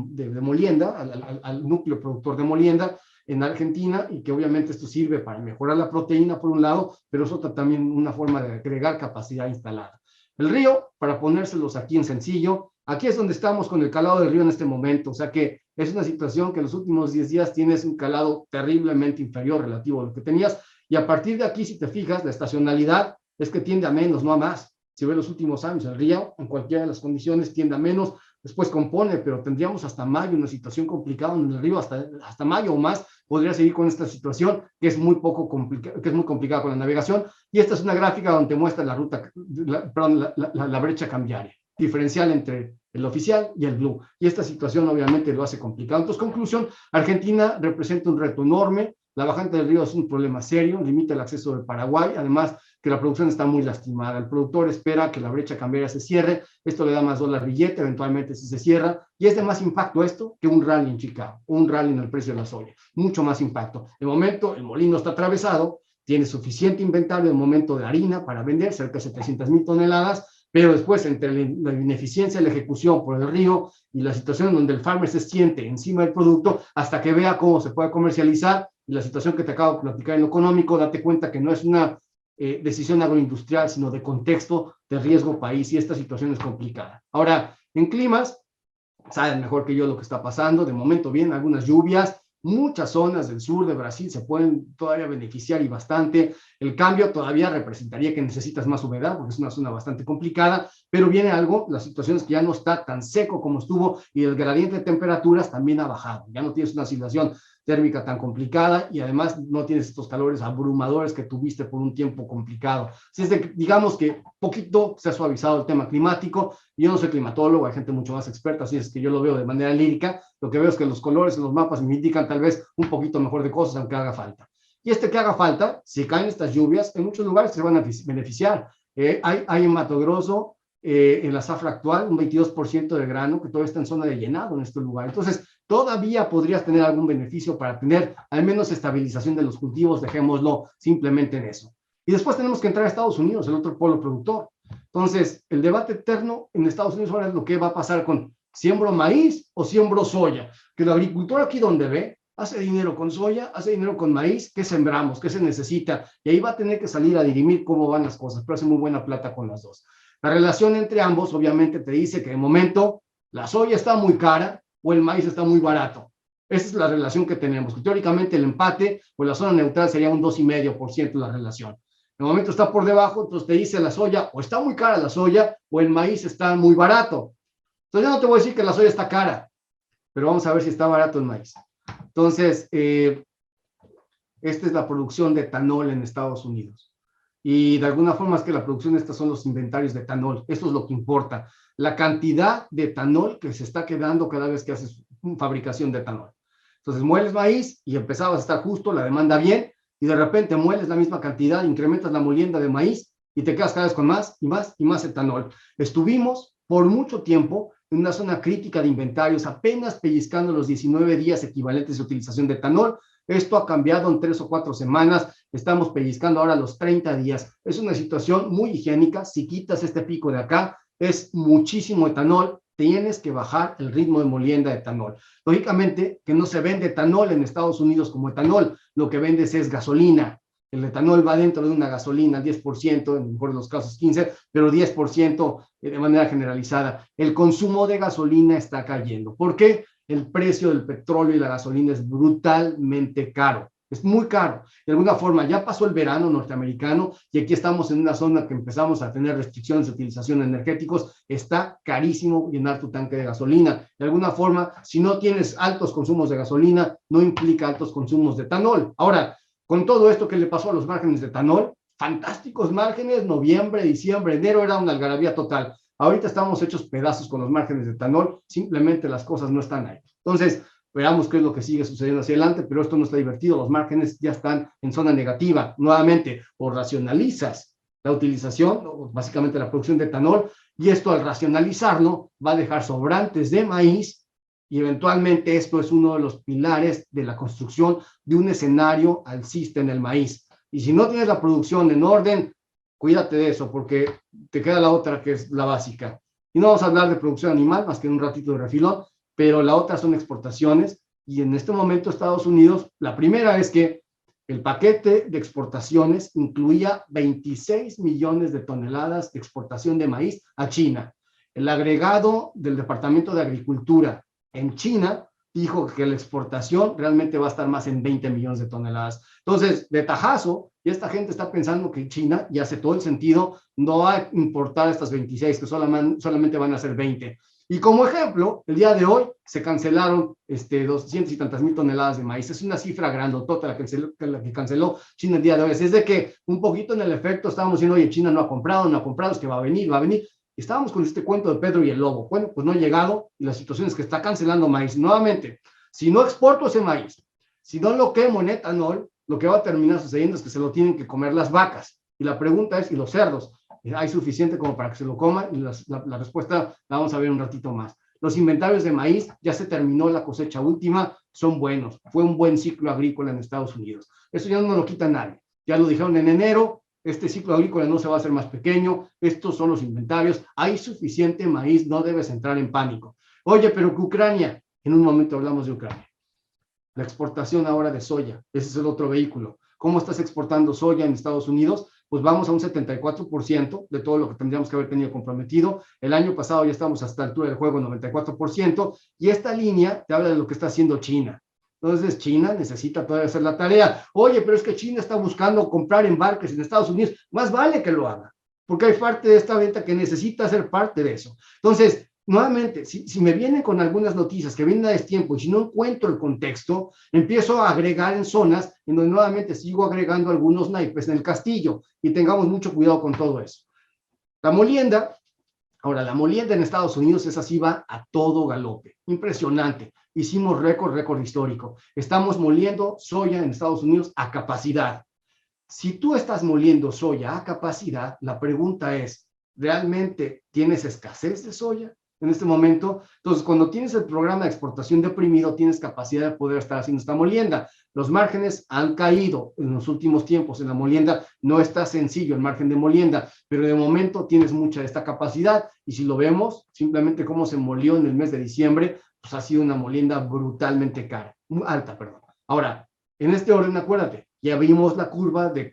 molienda, al núcleo productor de molienda en Argentina, y que obviamente esto sirve para mejorar la proteína por un lado, pero es otra también una forma de agregar capacidad instalada. El río, para ponérselos aquí en sencillo, aquí es donde estamos con el calado del río en este momento, o sea que es una situación que en los últimos 10 días tienes un calado terriblemente inferior relativo a lo que tenías, y a partir de aquí, si te fijas, la estacionalidad es que tiende a menos, no a más. Si ves los últimos años, el río, en cualquiera de las condiciones, tiende a menos, después compone, pero tendríamos hasta mayo una situación complicada en el río, hasta mayo o más podría seguir con esta situación que es muy complicada con la navegación, y esta es una gráfica donde muestra la ruta, la brecha cambiaria, diferencial entre el oficial y el blue, y esta situación obviamente lo hace complicado. Entonces, conclusión, Argentina representa un reto enorme, la bajante del río es un problema serio, limita el acceso del Paraguay, además que la producción está muy lastimada. El productor espera que la brecha cambiaria se cierre, esto le da más dólar billete, eventualmente si se cierra, y es de más impacto esto que un rally en Chicago, un rally en el precio de la soya, mucho más impacto. De momento, el molino está atravesado, tiene suficiente inventario de momento de harina para vender, cerca de 700,000 toneladas, pero después entre la ineficiencia de la ejecución por el río y la situación donde el farmer se siente encima del producto hasta que vea cómo se puede comercializar, y la situación que te acabo de platicar en lo económico, date cuenta que no es una decisión agroindustrial, sino de contexto de riesgo país, y esta situación es complicada. Ahora, en climas, saben mejor que yo lo que está pasando, de momento bien, algunas lluvias, muchas zonas del sur de Brasil se pueden todavía beneficiar y bastante. El cambio todavía representaría que necesitas más humedad porque es una zona bastante complicada, pero viene algo, la situación es que ya no está tan seco como estuvo y el gradiente de temperaturas también ha bajado. Ya no tienes una situación térmica tan complicada y además no tienes estos calores abrumadores que tuviste por un tiempo complicado. Así es de, digamos que poquito se ha suavizado el tema climático. Yo no soy climatólogo, hay gente mucho más experta, así es que yo lo veo de manera lírica. Lo que veo es que los colores en los mapas me indican tal vez un poquito mejor de cosas, aunque haga falta. Y que haga falta, si caen estas lluvias, en muchos lugares se van a beneficiar. Hay en Mato Grosso, en la zafra actual, un 22% de grano que todavía está en zona de llenado en este lugar. Entonces, todavía podrías tener algún beneficio para tener al menos estabilización de los cultivos, dejémoslo simplemente en eso. Y después tenemos que entrar a Estados Unidos, el otro polo productor. Entonces, el debate eterno en Estados Unidos ahora es lo que va a pasar con siembro maíz o siembro soya, que el agricultor aquí donde ve, hace dinero con soya, hace dinero con maíz, ¿qué sembramos? ¿Qué se necesita? Y ahí va a tener que salir a dirimir cómo van las cosas, pero hace muy buena plata con las dos. La relación entre ambos obviamente te dice que de momento la soya está muy cara o el maíz está muy barato. Esa es la relación que tenemos. Teóricamente el empate o la zona neutral sería un 2,5% la relación. De momento está por debajo, entonces te dice la soya o está muy cara la soya o el maíz está muy barato. Entonces yo no te voy a decir que la soya está cara, pero vamos a ver si está barato el maíz. Entonces, esta es la producción de etanol en Estados Unidos. y de alguna forma es que la producción de estas son los inventarios de etanol. Esto es lo que importa, la cantidad de etanol que se está quedando cada vez que haces fabricación de etanol. Entonces mueles maíz y empezabas a estar justo, la demanda bien, y de repente mueles la misma cantidad, incrementas la molienda de maíz y te quedas cada vez con más y más y más etanol. Estuvimos por mucho tiempo en una zona crítica de inventarios, apenas pellizcando los 19 días equivalentes de utilización de etanol. Esto ha cambiado en 3 o 4 semanas, estamos pellizcando ahora los 30 días. Es una situación muy higiénica. Si quitas este pico de acá, es muchísimo etanol, tienes que bajar el ritmo de molienda de etanol. Lógicamente que no se vende etanol en Estados Unidos como etanol, lo que vendes es gasolina. El etanol va dentro de una gasolina, 10%, en el mejor de los casos 15%, pero 10% de manera generalizada. El consumo de gasolina está cayendo. ¿Por qué? El precio del petróleo y la gasolina es brutalmente caro. Es muy caro. De alguna forma, ya pasó el verano norteamericano y aquí estamos en una zona que empezamos a tener restricciones de utilización de energéticos. Está carísimo llenar tu tanque de gasolina. De alguna forma, si no tienes altos consumos de gasolina, no implica altos consumos de etanol. Ahora, con todo esto que le pasó a los márgenes de etanol, fantásticos márgenes, noviembre, diciembre, enero era una algarabía total. Ahorita estamos hechos pedazos con los márgenes de etanol, simplemente las cosas no están ahí. Entonces, veamos qué es lo que sigue sucediendo hacia adelante, pero esto no está divertido, los márgenes ya están en zona negativa. Nuevamente, o racionalizas la utilización, o básicamente la producción de etanol, y esto al racionalizarlo va a dejar sobrantes de maíz, y eventualmente esto es uno de los pilares de la construcción de un escenario alcista en el maíz. Y si no tienes la producción en orden, cuídate de eso, porque te queda la otra que es la básica. Y no vamos a hablar de producción animal, más que en un ratito de refilón, pero la otra son exportaciones, y en este momento Estados Unidos, la primera es que el paquete de exportaciones incluía 26 millones de toneladas de exportación de maíz a China. El agregado del Departamento de Agricultura en China dijo que la exportación realmente va a estar más en 20 millones de toneladas. Entonces, de tajazo, y esta gente está pensando que China, y hace todo el sentido, no va a importar estas 26, que solamente van a ser 20. Y como ejemplo, el día de hoy se cancelaron 200 y tantas mil toneladas de maíz. Es una cifra grandotota la que canceló China el día de hoy. Es de que un poquito en el efecto estábamos diciendo, oye, China no ha comprado, es que va a venir, va a venir. Estábamos con este cuento de Pedro y el lobo. Bueno, pues no ha llegado y la situación es que está cancelando maíz. Nuevamente, si no exporto ese maíz, si no lo quemo en etanol, lo que va a terminar sucediendo es que se lo tienen que comer las vacas. Y la pregunta es, ¿y los cerdos? ¿Hay suficiente como para que se lo coman? Y la respuesta la vamos a ver un ratito más. Los inventarios de maíz, ya se terminó la cosecha última, son buenos. Fue un buen ciclo agrícola en Estados Unidos. Eso ya no lo quita nadie. Ya lo dijeron en enero, este ciclo agrícola no se va a hacer más pequeño, estos son los inventarios, hay suficiente maíz, no debes entrar en pánico. Oye, pero que Ucrania, en un momento hablamos de Ucrania. La exportación ahora de soya, ese es el otro vehículo. ¿Cómo estás exportando soya en Estados Unidos? Pues vamos a un 74% de todo lo que tendríamos que haber tenido comprometido. El año pasado ya estamos hasta la altura del juego, 94%, y esta línea te habla de lo que está haciendo China. Entonces, China necesita todavía hacer la tarea. Oye, pero es que China está buscando comprar embarques en Estados Unidos. Más vale que lo haga, porque hay parte de esta venta que necesita ser parte de eso. Entonces, nuevamente, si me vienen con algunas noticias que vienen a destiempo y si no encuentro el contexto, empiezo a agregar en zonas en donde nuevamente sigo agregando algunos naipes en el castillo y tengamos mucho cuidado con todo eso. La molienda, ahora la molienda en Estados Unidos es así, va a todo galope, impresionante. Hicimos récord histórico. Estamos moliendo soya en Estados Unidos a capacidad. Si tú estás moliendo soya a capacidad, la pregunta es, ¿realmente tienes escasez de soya en este momento? Entonces, cuando tienes el programa de exportación deprimido, tienes capacidad de poder estar haciendo esta molienda. Los márgenes han caído en los últimos tiempos en la molienda. No está sencillo el margen de molienda, pero de momento tienes mucha de esta capacidad. Y si lo vemos, simplemente cómo se molió en el mes de diciembre, pues ha sido una molienda brutalmente alta, perdón. Ahora, en este orden, acuérdate, ya vimos la curva de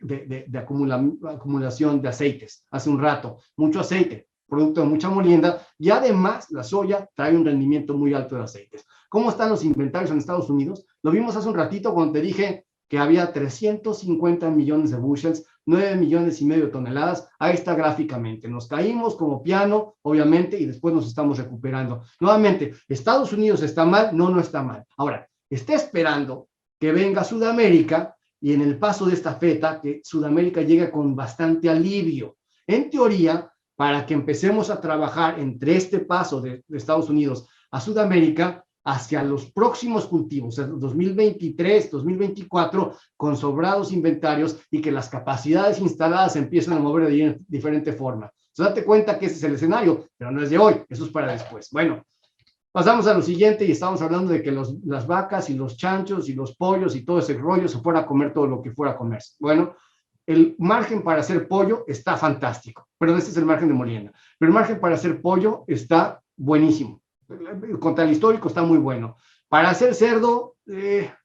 acumulación de aceites hace un rato. Mucho aceite, producto de mucha molienda, y además la soya trae un rendimiento muy alto de aceites. ¿Cómo están los inventarios en Estados Unidos? Lo vimos hace un ratito cuando te dije que había 350 millones de bushels, 9 millones y medio de toneladas. Ahí está gráficamente. Nos caímos como piano, obviamente, y después nos estamos recuperando. Nuevamente, ¿Estados Unidos está mal? No, no está mal. Ahora, está esperando que venga Sudamérica y en el paso de esta feta, que Sudamérica llega con bastante alivio. En teoría, para que empecemos a trabajar entre este paso de Estados Unidos a Sudamérica, hacia los próximos cultivos, o sea, 2023, 2024, con sobrados inventarios y que las capacidades instaladas empiezan a mover de diferente forma. Entonces, date cuenta que ese es el escenario, pero no es de hoy, eso es para después. Bueno, pasamos a lo siguiente y estamos hablando de que las vacas y los chanchos y los pollos y todo ese rollo se fuera a comer todo lo que fuera a comerse. Bueno, el margen para hacer pollo está fantástico, pero este es el margen de molienda. Pero el margen para hacer pollo está buenísimo. Contra el histórico está muy bueno. Para hacer cerdo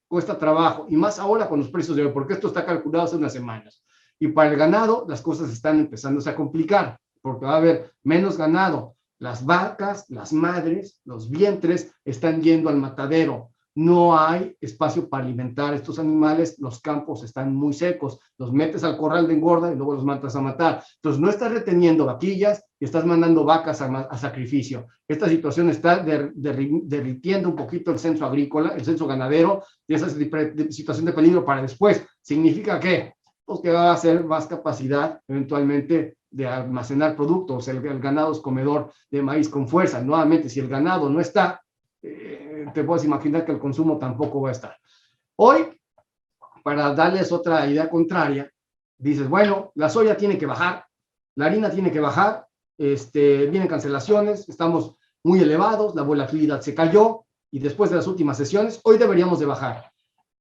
cuesta trabajo, y más ahora con los precios de hoy, porque esto está calculado hace unas semanas. Y para el ganado las cosas están empezándose a complicar, porque va a haber menos ganado. Las vacas, las madres, los vientres están yendo al matadero. No hay espacio para alimentar a estos animales, los campos están muy secos, los metes al corral de engorda y luego los mandas a matar. Entonces no estás reteniendo vaquillas y estás mandando vacas a sacrificio. Esta situación está derritiendo un poquito el censo agrícola, el censo ganadero, y esa situación de peligro para después. ¿Significa qué? Pues que va a ser más capacidad eventualmente de almacenar productos. El ganado es comedor de maíz con fuerza. Nuevamente, si el ganado no está, te puedes imaginar que el consumo tampoco va a estar. Hoy, para darles otra idea contraria, dices, bueno, la soya tiene que bajar, la harina tiene que bajar, vienen cancelaciones, estamos muy elevados, la volatilidad se cayó, y después de las últimas sesiones, hoy deberíamos de bajar.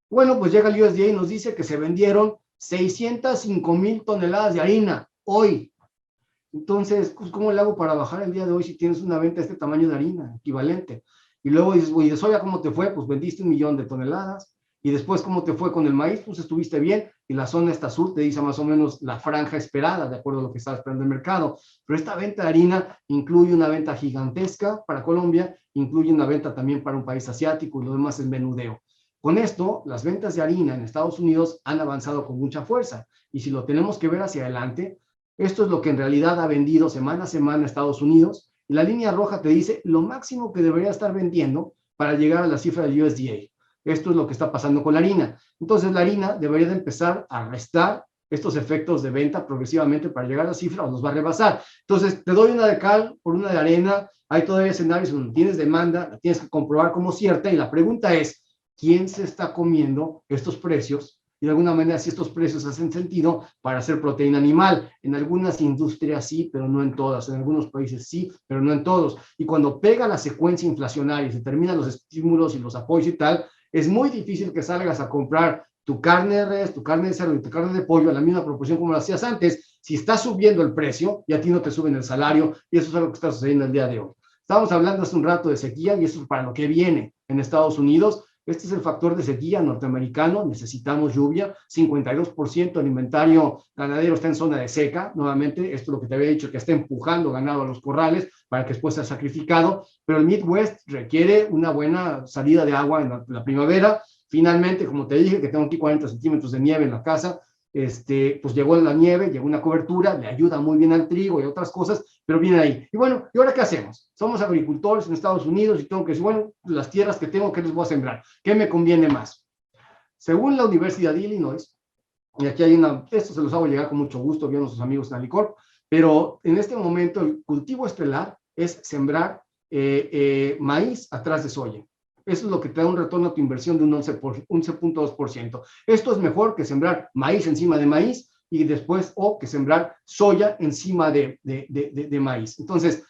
Bueno, pues llega el USDA y nos dice que se vendieron 605,000 toneladas de harina hoy. Entonces, pues, ¿cómo le hago para bajar el día de hoy si tienes una venta de este tamaño de harina equivalente? Y luego dices, güey, de soya, ¿cómo te fue? Pues vendiste 1 millón de toneladas. Y después, ¿cómo te fue con el maíz? Pues estuviste bien. Y la zona esta sur te dice más o menos la franja esperada, de acuerdo a lo que estaba esperando el mercado. Pero esta venta de harina incluye una venta gigantesca para Colombia, incluye una venta también para un país asiático y lo demás es menudeo. Con esto, las ventas de harina en Estados Unidos han avanzado con mucha fuerza. Y si lo tenemos que ver hacia adelante, esto es lo que en realidad ha vendido semana a semana Estados Unidos. Y la línea roja te dice lo máximo que debería estar vendiendo para llegar a la cifra del USDA. Esto es lo que está pasando con la harina. Entonces la harina debería de empezar a restar estos efectos de venta progresivamente para llegar a la cifra o nos va a rebasar. Entonces te doy una de cal por una de arena. Hay todavía escenarios donde tienes demanda, la tienes que comprobar como cierta y la pregunta es, ¿quién se está comiendo estos precios? Y de alguna manera si estos precios hacen sentido para hacer proteína animal. En algunas industrias sí, pero no en todas. En algunos países sí, pero no en todos. Y cuando pega la secuencia inflacionaria y se terminan los estímulos y los apoyos y tal, es muy difícil que salgas a comprar tu carne de res, tu carne de cerdo y tu carne de pollo a la misma proporción como lo hacías antes. Si está subiendo el precio y a ti no te suben el salario, y eso es algo que está sucediendo el día de hoy. Estábamos hablando hace un rato de sequía y eso es para lo que viene en Estados Unidos. Este es el factor de sequía norteamericano, necesitamos lluvia, 52% del inventario ganadero está en zona de seca, nuevamente, esto es lo que te había dicho, que está empujando ganado a los corrales para que después sea sacrificado, pero el Midwest requiere una buena salida de agua en la primavera. Finalmente, como te dije, que tengo aquí 40 centímetros de nieve en la casa, pues llegó la nieve, llegó una cobertura, le ayuda muy bien al trigo y otras cosas, pero viene ahí. Y bueno, ¿y ahora qué hacemos? Somos agricultores en Estados Unidos y tengo que decir, bueno, las tierras que tengo, ¿qué les voy a sembrar? ¿Qué me conviene más? Según la Universidad de Illinois, y aquí hay esto se los hago llegar con mucho gusto, viendo a sus amigos en Alicorp, pero en este momento el cultivo estelar es sembrar maíz atrás de soya. Eso es lo que te da un retorno a tu inversión de un 11.2%. Esto es mejor que sembrar maíz encima de maíz y después, o que sembrar soya encima de maíz. Entonces,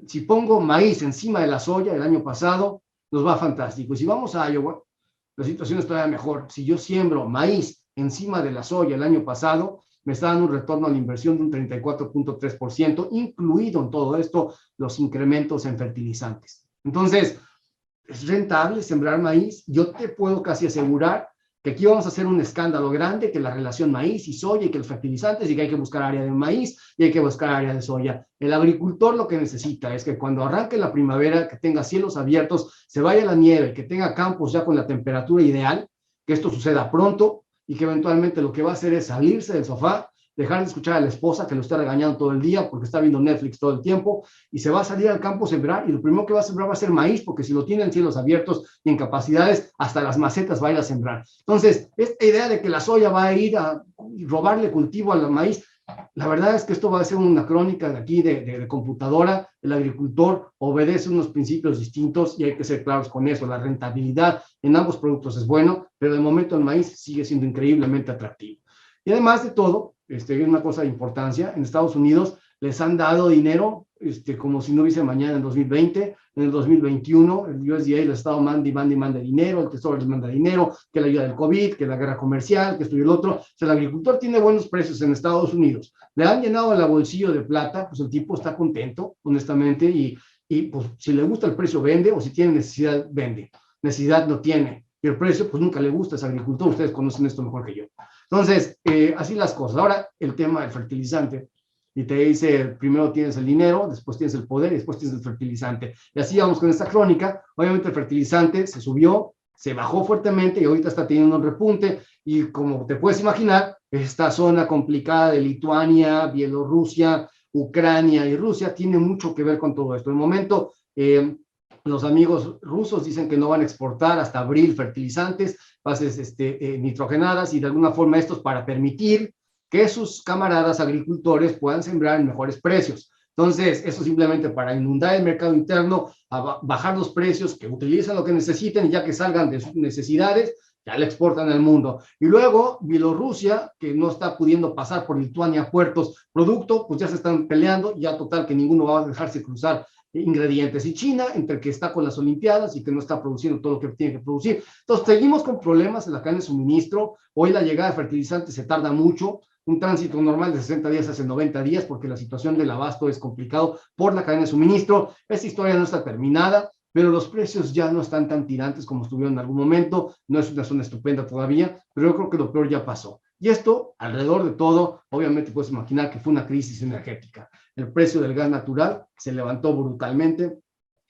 si pongo maíz encima de la soya el año pasado, nos va fantástico. Y si vamos a Iowa, la situación es todavía mejor. Si yo siembro maíz encima de la soya el año pasado, me está dando un retorno a la inversión de un 34.3%, incluido en todo esto los incrementos en fertilizantes. Entonces, es rentable sembrar maíz. Yo te puedo casi asegurar que aquí vamos a hacer un escándalo grande, que la relación maíz y soya y que los fertilizantes y que hay que buscar área de maíz y hay que buscar área de soya. El agricultor lo que necesita es que cuando arranque la primavera, que tenga cielos abiertos, se vaya la nieve, que tenga campos ya con la temperatura ideal, que esto suceda pronto y que eventualmente lo que va a hacer es salirse del sofá, dejar de escuchar a la esposa que lo está regañando todo el día porque está viendo Netflix todo el tiempo, y se va a salir al campo a sembrar, y lo primero que va a sembrar va a ser maíz, porque si lo tiene en cielos abiertos y en capacidades, hasta las macetas va a ir a sembrar. Entonces, esta idea de que la soya va a ir a robarle cultivo al maíz, la verdad es que esto va a ser una crónica de aquí de computadora. El agricultor obedece unos principios distintos y hay que ser claros con eso. La rentabilidad en ambos productos es bueno, pero de momento el maíz sigue siendo increíblemente atractivo. Y además de todo, una cosa de importancia, en Estados Unidos les han dado dinero como si no hubiese mañana en 2020, en el 2021, el USDA les ha estado manda dinero, el Tesoro les manda dinero, que la ayuda del COVID, que la guerra comercial, que esto y el otro. O sea, el agricultor tiene buenos precios en Estados Unidos. Le han llenado el bolsillo de plata, pues el tipo está contento, honestamente, y pues si le gusta el precio vende, o si tiene necesidad vende. Necesidad no tiene. Y el precio, pues nunca le gusta a ese agricultor. Ustedes conocen esto mejor que yo. Entonces, así las cosas. Ahora, el tema del fertilizante. Y te dice, primero tienes el dinero, después tienes el poder y después tienes el fertilizante. Y así vamos con esta crónica. Obviamente el fertilizante se subió, se bajó fuertemente y ahorita está teniendo un repunte. Y como te puedes imaginar, esta zona complicada de Lituania, Bielorrusia, Ucrania y Rusia tiene mucho que ver con todo esto. En el momento, los amigos rusos dicen que no van a exportar hasta abril fertilizantes, bases nitrogenadas, y de alguna forma esto es para permitir que sus camaradas agricultores puedan sembrar en mejores precios. Entonces, eso simplemente para inundar el mercado interno, bajar los precios, que utilicen lo que necesiten y ya que salgan de sus necesidades, ya le exportan al mundo. Y luego, Bielorrusia, que no está pudiendo pasar por Lituania puertos, producto, pues ya se están peleando, ya total que ninguno va a dejarse cruzar ingredientes. Y China, entre que está con las Olimpiadas y que no está produciendo todo lo que tiene que producir. Entonces, seguimos con problemas en la cadena de suministro. Hoy la llegada de fertilizantes se tarda mucho. Un tránsito normal de 60 días hace 90 días porque la situación del abasto es complicado por la cadena de suministro. Esta historia no está terminada, pero los precios ya no están tan tirantes como estuvieron en algún momento. No es una zona estupenda todavía, pero yo creo que lo peor ya pasó. Y esto, alrededor de todo, obviamente puedes imaginar que fue una crisis energética. El precio del gas natural se levantó brutalmente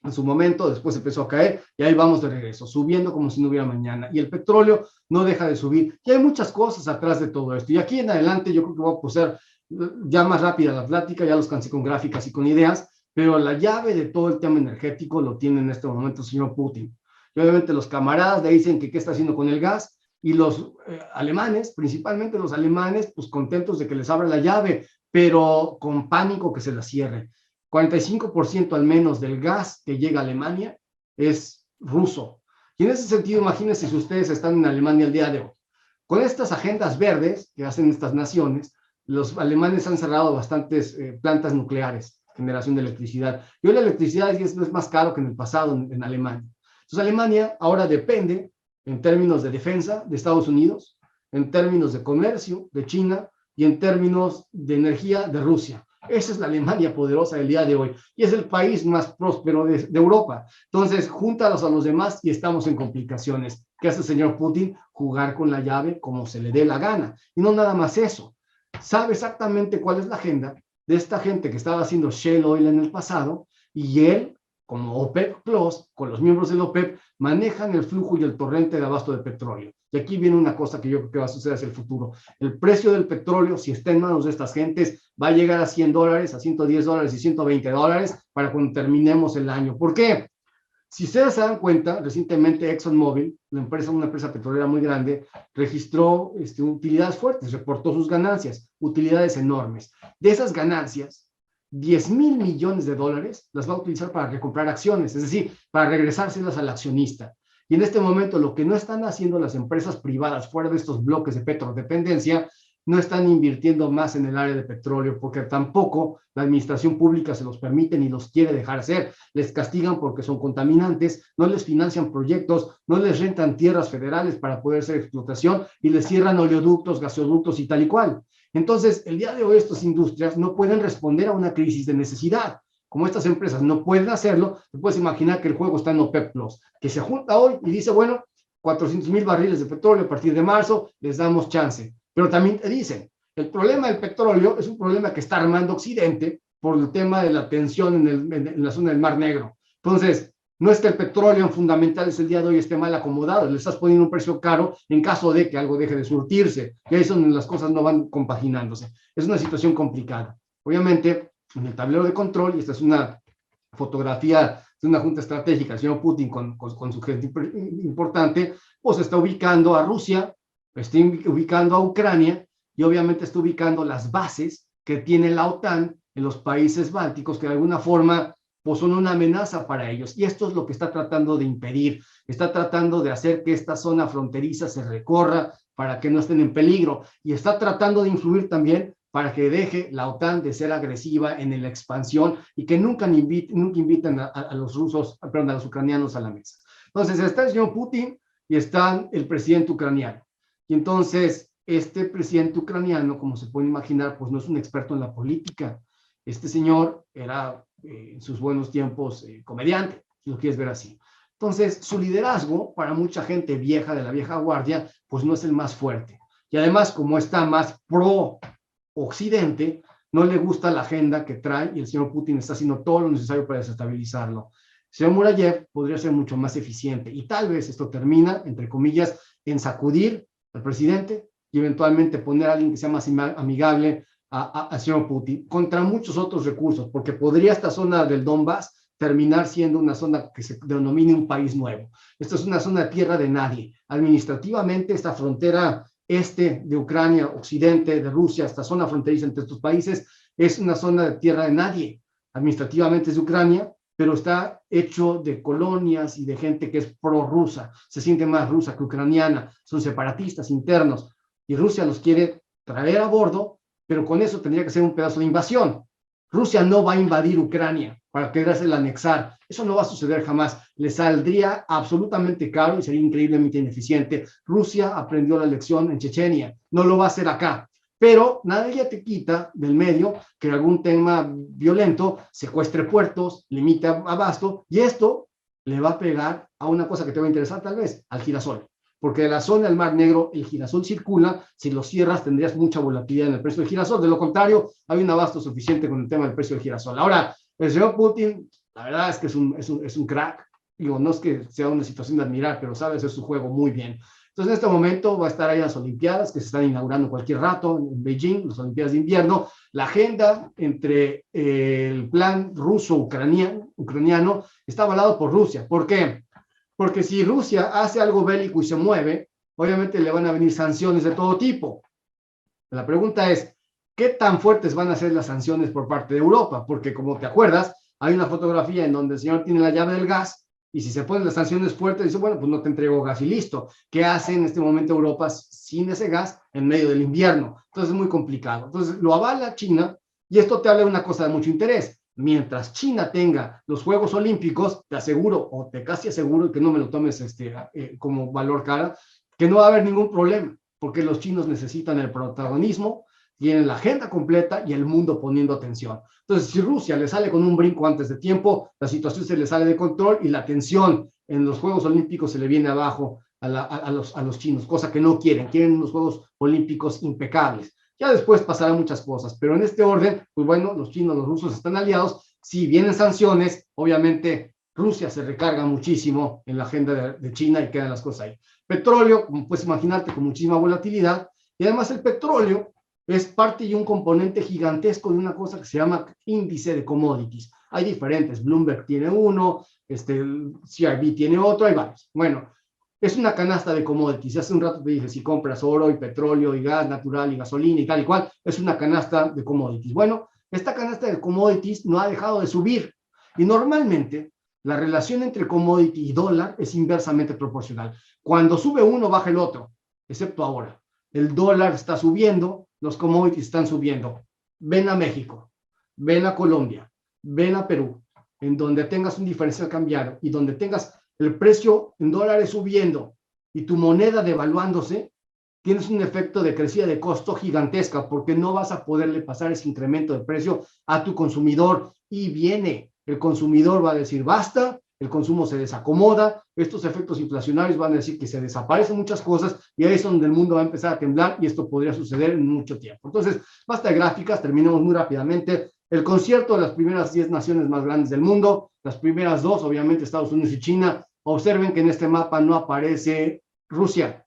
en su momento, después empezó a caer y ahí vamos de regreso, subiendo como si no hubiera mañana. Y el petróleo no deja de subir. Y hay muchas cosas atrás de todo esto. Y aquí en adelante yo creo que voy a pasar ya más rápida la plática, ya los cansé con gráficas y con ideas, pero la llave de todo el tema energético lo tiene en este momento el señor Putin. Y obviamente los camaradas le dicen que qué está haciendo con el gas, y los alemanes, principalmente los alemanes, pues contentos de que les abra la llave, pero con pánico que se la cierre. 45% al menos del gas que llega a Alemania es ruso. Y en ese sentido, imagínense si ustedes están en Alemania el día de hoy. Con estas agendas verdes que hacen estas naciones, los alemanes han cerrado bastantes plantas nucleares, generación de electricidad. Y hoy la electricidad es más caro que en el pasado en Alemania. Entonces Alemania ahora depende, en términos de defensa, de Estados Unidos, en términos de comercio, de China, y en términos de energía, de Rusia. Esa es la Alemania poderosa del día de hoy y es el país más próspero de Europa. Entonces, júntalos a los demás y estamos en complicaciones. ¿Qué hace el señor Putin? Jugar con la llave como se le dé la gana. Y no nada más eso. Sabe exactamente cuál es la agenda de esta gente que estaba haciendo shale oil en el pasado, y él, como OPEP Plus, con los miembros del OPEP, manejan el flujo y el torrente de abasto de petróleo. Y aquí viene una cosa que yo creo que va a suceder hacia el futuro. El precio del petróleo, si está en manos de estas gentes, va a llegar a $100, a $110 y $120 para cuando terminemos el año. ¿Por qué? Si ustedes se dan cuenta, recientemente ExxonMobil, una empresa petrolera muy grande, registró utilidades fuertes, reportó sus ganancias, utilidades enormes. De esas ganancias, $10,000 millones las va a utilizar para recomprar acciones, es decir, para regresárselas al accionista. Y en este momento lo que no están haciendo las empresas privadas fuera de estos bloques de petrodependencia, no están invirtiendo más en el área de petróleo, porque tampoco la administración pública se los permite ni los quiere dejar hacer. Les castigan porque son contaminantes, no les financian proyectos, no les rentan tierras federales para poder hacer explotación y les cierran oleoductos, gasoductos y tal y cual. Entonces, el día de hoy estas industrias no pueden responder a una crisis de necesidad. Como estas empresas no pueden hacerlo, te puedes imaginar que el juego está en OPEP Plus, que se junta hoy y dice, bueno, 400,000 barriles de petróleo a partir de marzo, les damos chance. Pero también te dicen, el problema del petróleo es un problema que está armando Occidente por el tema de la tensión en la zona del Mar Negro. Entonces, No es que el petróleo en fundamentales el día de hoy esté mal acomodado, le estás poniendo un precio caro en caso de que algo deje de surtirse, y ahí es donde las cosas no van compaginándose. Es una situación complicada. Obviamente, en el tablero de control, y esta es una fotografía de una junta estratégica, el señor Putin con su gente importante, pues está ubicando a Rusia, está ubicando a Ucrania, y obviamente está ubicando las bases que tiene la OTAN en los países bálticos, que de alguna forma pues son una amenaza para ellos. Y esto es lo que está tratando de impedir. Está tratando de hacer que esta zona fronteriza se recorra para que no estén en peligro. Y está tratando de influir también para que deje la OTAN de ser agresiva en la expansión y que nunca inviten a los rusos, perdón, a los ucranianos a la mesa. Entonces está el señor Putin y está el presidente ucraniano. Y entonces este presidente ucraniano, como se puede imaginar, pues no es un experto en la política. Este señor era en sus buenos tiempos comediante, si lo quieres ver así. Entonces, su liderazgo para mucha gente vieja, de la vieja guardia, pues no es el más fuerte. Y además, como está más pro-occidente, no le gusta la agenda que trae y el señor Putin está haciendo todo lo necesario para desestabilizarlo. El señor Murayev podría ser mucho más eficiente y tal vez esto termina, entre comillas, en sacudir al presidente y eventualmente poner a alguien que sea más amigable a señor Putin, contra muchos otros recursos, porque podría esta zona del Donbass terminar siendo una zona que se denomine un país nuevo. Esta es una zona de tierra de nadie. Administrativamente, esta frontera este de Ucrania, occidente de Rusia, esta zona fronteriza entre estos países, es una zona de tierra de nadie. Administrativamente es de Ucrania, pero está hecho de colonias y de gente que es prorrusa, se siente más rusa que ucraniana, son separatistas internos, y Rusia los quiere traer a bordo, pero con eso tendría que ser un pedazo de invasión. Rusia no va a invadir Ucrania para querérsela anexar. Eso no va a suceder jamás. Le saldría absolutamente caro y sería increíblemente ineficiente. Rusia aprendió la lección en Chechenia. No lo va a hacer acá. Pero nada ya te quita del medio que algún tema violento secuestre puertos, limite abasto, y esto le va a pegar a una cosa que te va a interesar tal vez, al girasol. Porque de la zona del Mar Negro el girasol circula, si lo cierras tendrías mucha volatilidad en el precio del girasol, de lo contrario hay un abasto suficiente con el tema del precio del girasol. Ahora, el señor Putin, la verdad es que es un crack, digo, no es que sea una situación de admirar, pero sabe hacer su juego muy bien. Entonces en este momento va a estar ahí en las Olimpiadas, que se están inaugurando cualquier rato en Beijing, las Olimpiadas de invierno. La agenda entre el plan ruso-ucraniano está avalado por Rusia. ¿Por qué? Porque si Rusia hace algo bélico y se mueve, obviamente le van a venir sanciones de todo tipo. La pregunta es, ¿qué tan fuertes van a ser las sanciones por parte de Europa? Porque como te acuerdas, hay una fotografía en donde el señor tiene la llave del gas y si se ponen las sanciones fuertes, dice, bueno, pues no te entrego gas y listo. ¿Qué hace en este momento Europa sin ese gas en medio del invierno? Entonces es muy complicado. Entonces lo avala China y esto te habla de una cosa de mucho interés. Mientras China tenga los Juegos Olímpicos, te aseguro, o te casi aseguro, y que no me lo tomes como valor cara, que no va a haber ningún problema, porque los chinos necesitan el protagonismo, tienen la agenda completa y el mundo poniendo atención. Entonces, si Rusia le sale con un brinco antes de tiempo, la situación se le sale de control y la tensión en los Juegos Olímpicos se le viene abajo a los chinos, cosa que no quieren unos Juegos Olímpicos impecables. Ya después pasarán muchas cosas, pero en este orden, pues bueno, los chinos, los rusos están aliados. Si vienen sanciones, obviamente Rusia se recarga muchísimo en la agenda de China y quedan las cosas ahí. Petróleo, como puedes imaginarte, con muchísima volatilidad, y además el petróleo es parte y un componente gigantesco de una cosa que se llama índice de commodities. Hay diferentes, Bloomberg tiene uno, el CRB tiene otro, hay varios. Bueno, es una canasta de commodities. Hace un rato te dije, si compras oro y petróleo y gas natural y gasolina y tal y cual, es una canasta de commodities. Bueno, esta canasta de commodities no ha dejado de subir. Y normalmente, la relación entre commodity y dólar es inversamente proporcional. Cuando sube uno, baja el otro, excepto ahora. El dólar está subiendo, los commodities están subiendo. Ven a México, ven a Colombia, ven a Perú, en donde tengas un diferencial cambiario y donde tengas el precio en dólares subiendo y tu moneda devaluándose, tienes un efecto de crecida de costo gigantesca porque no vas a poderle pasar ese incremento de precio a tu consumidor y viene, el consumidor va a decir basta, el consumo se desacomoda, estos efectos inflacionarios van a decir que se desaparecen muchas cosas y ahí es donde el mundo va a empezar a temblar y esto podría suceder en mucho tiempo. Entonces, basta de gráficas, terminemos muy rápidamente. El concierto de las primeras 10 naciones más grandes del mundo, las primeras 2, obviamente Estados Unidos y China. Observen que en este mapa no aparece Rusia.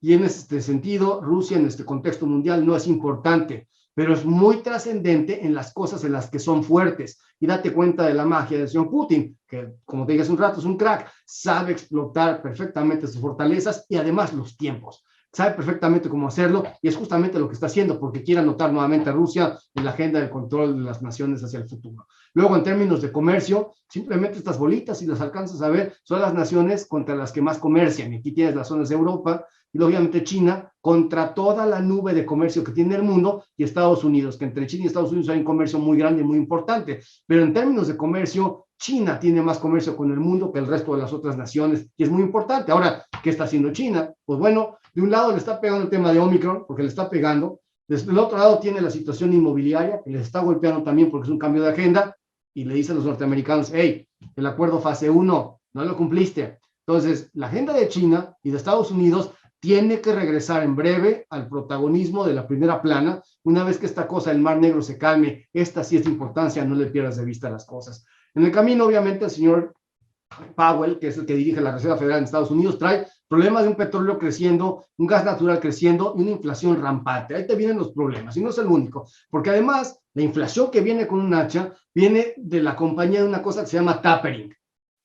Y en este sentido, Rusia en este contexto mundial no es importante, pero es muy trascendente en las cosas en las que son fuertes. Y date cuenta de la magia del señor Putin, que como te dije hace un rato, es un crack, sabe explotar perfectamente sus fortalezas y además los tiempos. Sabe perfectamente cómo hacerlo y es justamente lo que está haciendo porque quiere anotar nuevamente a Rusia en la agenda del control de las naciones hacia el futuro. Luego, en términos de comercio, simplemente estas bolitas, si las alcanzas a ver, son las naciones contra las que más comercian. Y aquí tienes las zonas de Europa y obviamente China contra toda la nube de comercio que tiene el mundo y Estados Unidos, que entre China y Estados Unidos hay un comercio muy grande y muy importante. Pero en términos de comercio, China tiene más comercio con el mundo que el resto de las otras naciones y es muy importante. Ahora, ¿qué está haciendo China? Pues bueno, de un lado le está pegando el tema de Omicron, porque le está pegando. Desde el otro lado tiene la situación inmobiliaria, que les está golpeando también porque es un cambio de agenda, y le dicen a los norteamericanos, hey, el acuerdo fase 1, no lo cumpliste. Entonces, la agenda de China y de Estados Unidos tiene que regresar en breve al protagonismo de la primera plana. Una vez que esta cosa del Mar Negro se calme, esta sí es de importancia, no le pierdas de vista las cosas. En el camino, obviamente, el señor Powell, que es el que dirige la Reserva Federal en Estados Unidos, trae problemas de un petróleo creciendo, un gas natural creciendo y una inflación rampante. Ahí te vienen los problemas, y no es el único, porque además la inflación que viene con un hacha viene de la compañía de una cosa que se llama tapering.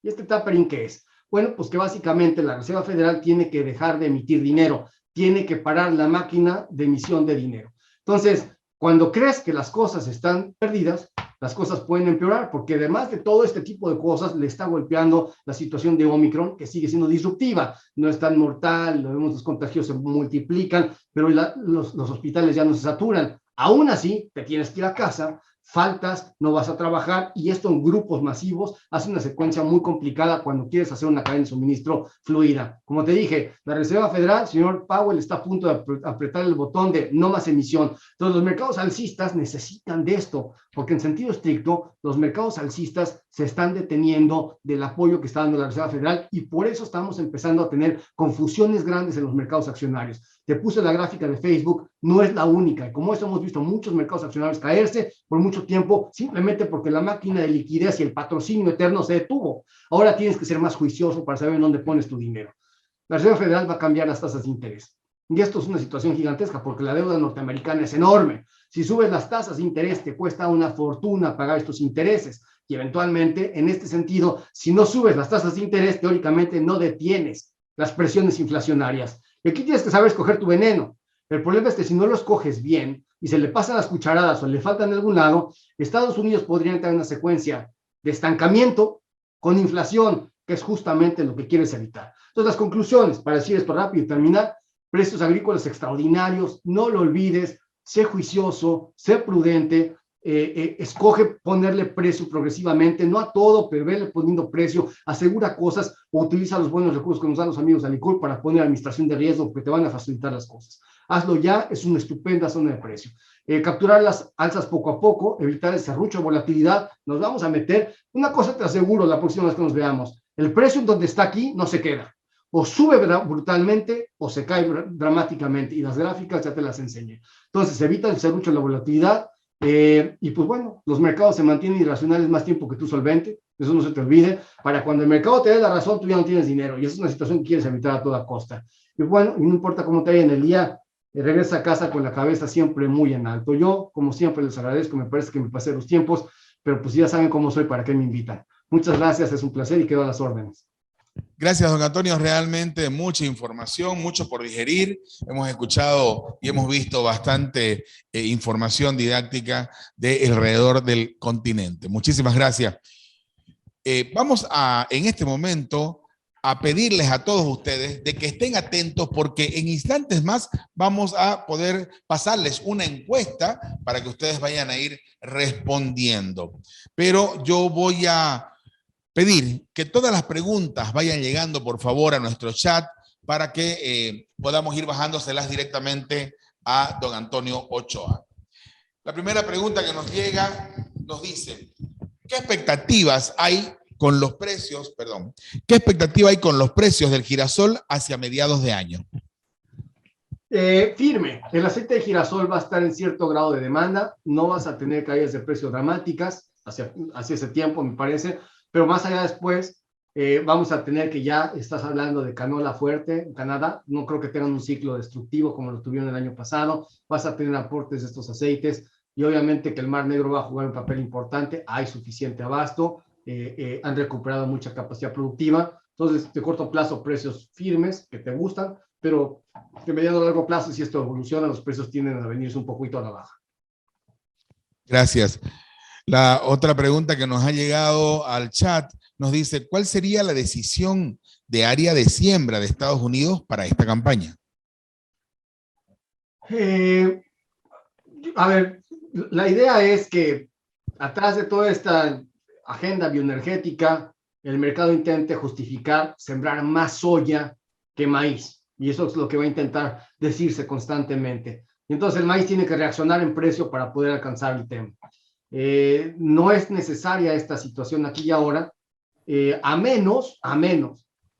¿Y este tapering qué es? Bueno, pues que básicamente la Reserva Federal tiene que dejar de emitir dinero, tiene que parar la máquina de emisión de dinero. Entonces, cuando crees que las cosas están perdidas, las cosas pueden empeorar, porque además de todo este tipo de cosas, le está golpeando la situación de Omicron, que sigue siendo disruptiva. No es tan mortal, lo vemos, los contagios se multiplican, pero los hospitales ya no se saturan. Aún así, te tienes que ir a casa, faltas, no vas a trabajar, y esto en grupos masivos hace una secuencia muy complicada cuando quieres hacer una cadena de suministro fluida. Como te dije, la Reserva Federal, señor Powell, está a punto de apretar el botón de no más emisión. Entonces, los mercados alcistas necesitan de esto, porque en sentido estricto, los mercados alcistas se están deteniendo del apoyo que está dando la Reserva Federal, y por eso estamos empezando a tener confusiones grandes en los mercados accionarios. Te puse la gráfica de Facebook, no es la única, y como eso hemos visto muchos mercados accionarios caerse por mucho tiempo, simplemente porque la máquina de liquidez y el patrocinio eterno se detuvo. Ahora tienes que ser más juicioso para saber en dónde pones tu dinero. La Reserva Federal va a cambiar las tasas de interés. Y esto es una situación gigantesca porque la deuda norteamericana es enorme. Si subes las tasas de interés, te cuesta una fortuna pagar estos intereses. Y eventualmente, en este sentido, si no subes las tasas de interés, teóricamente no detienes las presiones inflacionarias. Y aquí tienes que saber escoger tu veneno. El problema es que si no lo escoges bien y se le pasan las cucharadas o le faltan de algún lado, Estados Unidos podría entrar en una secuencia de estancamiento con inflación, que es justamente lo que quieres evitar. Entonces, las conclusiones, para decir esto rápido y terminar: precios agrícolas extraordinarios, no lo olvides, sé juicioso, sé prudente, escoge ponerle precio progresivamente, no a todo, pero vele poniendo precio, asegura cosas o utiliza los buenos recursos que nos dan los amigos de Alicur para poner administración de riesgo, que te van a facilitar las cosas. Hazlo ya, es una estupenda zona de precio. Capturar las alzas poco a poco, evitar el serrucho de volatilidad. Nos vamos a meter, una cosa te aseguro la próxima vez que nos veamos: el precio en donde está aquí no se queda. O sube brutalmente o se cae dramáticamente, y las gráficas ya te las enseñé. Entonces, evita el serrucho de la volatilidad, y pues bueno, los mercados se mantienen irracionales más tiempo que tú solvente, eso no se te olvide. Para cuando el mercado te dé la razón, tú ya no tienes dinero, y esa es una situación que quieres evitar a toda costa. Y bueno, y no importa cómo te vaya en el día, regresa a casa con la cabeza siempre muy en alto. Yo, como siempre, les agradezco, me parece que me pasé los tiempos, pero pues ya saben cómo soy, para qué me invitan. Muchas gracias, es un placer y quedo a las órdenes. Gracias, don Antonio. Realmente mucha información, mucho por digerir. Hemos escuchado y hemos visto bastante información didáctica de alrededor del continente. Muchísimas gracias. Vamos en este momento a pedirles a todos ustedes de que estén atentos, porque en instantes más vamos a poder pasarles una encuesta para que ustedes vayan a ir respondiendo. Pero yo voy a pedir que todas las preguntas vayan llegando, por favor, a nuestro chat para que podamos ir bajándoselas directamente a don Antonio Ochoa. La primera pregunta que nos llega nos dice: ¿qué expectativas hay con los precios, ¿qué expectativa hay con los precios del girasol hacia mediados de año? Firme. El aceite de girasol va a estar en cierto grado de demanda. No vas a tener caídas de precios dramáticas hacia ese tiempo, me parece. Pero más allá después, vamos a tener que ya estás hablando de canola fuerte en Canadá. No creo que tengan un ciclo destructivo como lo tuvieron el año pasado. Vas a tener aportes de estos aceites. Y obviamente que el Mar Negro va a jugar un papel importante. Hay suficiente abasto. Han recuperado mucha capacidad productiva. Entonces, de corto plazo, precios firmes que te gustan, pero de mediano a largo plazo, si esto evoluciona, los precios tienden a venirse un poquito a la baja. Gracias. La otra pregunta que nos ha llegado al chat nos dice, ¿cuál sería la decisión de área de siembra de Estados Unidos para esta campaña? A ver, la idea es que atrás de toda esta agenda bioenergética, el mercado intente justificar sembrar más soya que maíz. Y eso es lo que va a intentar decirse constantemente. Entonces el maíz tiene que reaccionar en precio para poder alcanzar el tema. No es necesaria esta situación aquí y ahora, a menos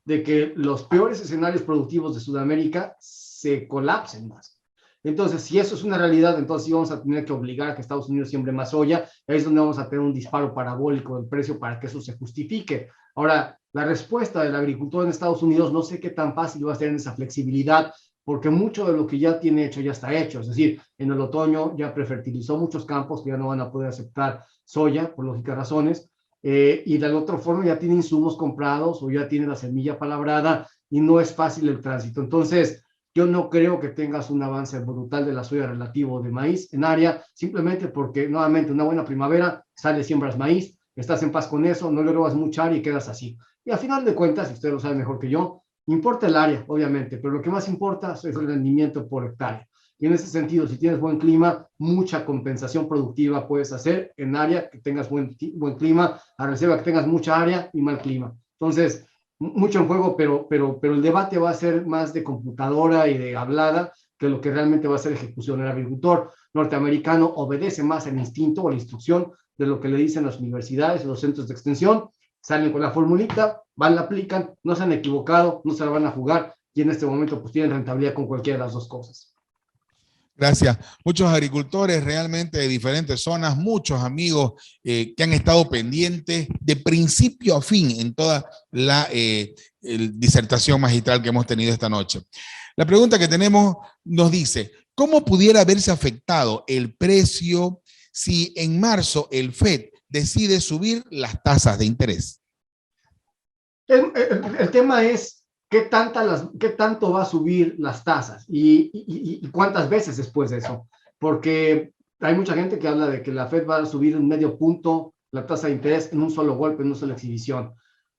de que los peores escenarios productivos de Sudamérica se colapsen más. Entonces, si eso es una realidad, entonces sí vamos a tener que obligar a que Estados Unidos siembre más soya. Ahí es donde vamos a tener un disparo parabólico del precio para que eso se justifique. Ahora, la respuesta del agricultor en Estados Unidos no sé qué tan fácil va a ser en esa flexibilidad, porque mucho de lo que ya tiene hecho ya está hecho. Es decir, en el otoño ya prefertilizó muchos campos que ya no van a poder aceptar soya, por lógicas razones, y de la otra forma ya tiene insumos comprados o ya tiene la semilla palabrada y no es fácil el tránsito. Entonces, yo no creo que tengas un avance brutal de la soya relativo de maíz en área, simplemente porque, nuevamente, una buena primavera, sale, siembras maíz, estás en paz con eso, no le robas mucha área y quedas así. Y al final de cuentas, y usted lo sabe mejor que yo, importa el área, obviamente, pero lo que más importa es el rendimiento por hectárea. Y en ese sentido, si tienes buen clima, mucha compensación productiva puedes hacer en área que tengas buen clima, a reserva que tengas mucha área y mal clima. Entonces, mucho en juego, pero el debate va a ser más de computadora y de hablada que lo que realmente va a ser ejecución. El agricultor norteamericano obedece más al instinto o a la instrucción de lo que le dicen las universidades, los centros de extensión, salen con la formulita, van, la aplican, no se han equivocado, no se la van a jugar y en este momento pues tienen rentabilidad con cualquiera de las dos cosas. Gracias. Muchos agricultores realmente de diferentes zonas, muchos amigos que han estado pendientes de principio a fin en toda la disertación magistral que hemos tenido esta noche. La pregunta que tenemos nos dice, ¿cómo pudiera haberse afectado el precio si en marzo el FED decide subir las tasas de interés? El tema es ¿qué tanto va a subir las tasas? ¿Y cuántas veces después de eso? Porque hay mucha gente que habla de que la Fed va a subir un medio punto la tasa de interés en un solo golpe, en una sola exhibición.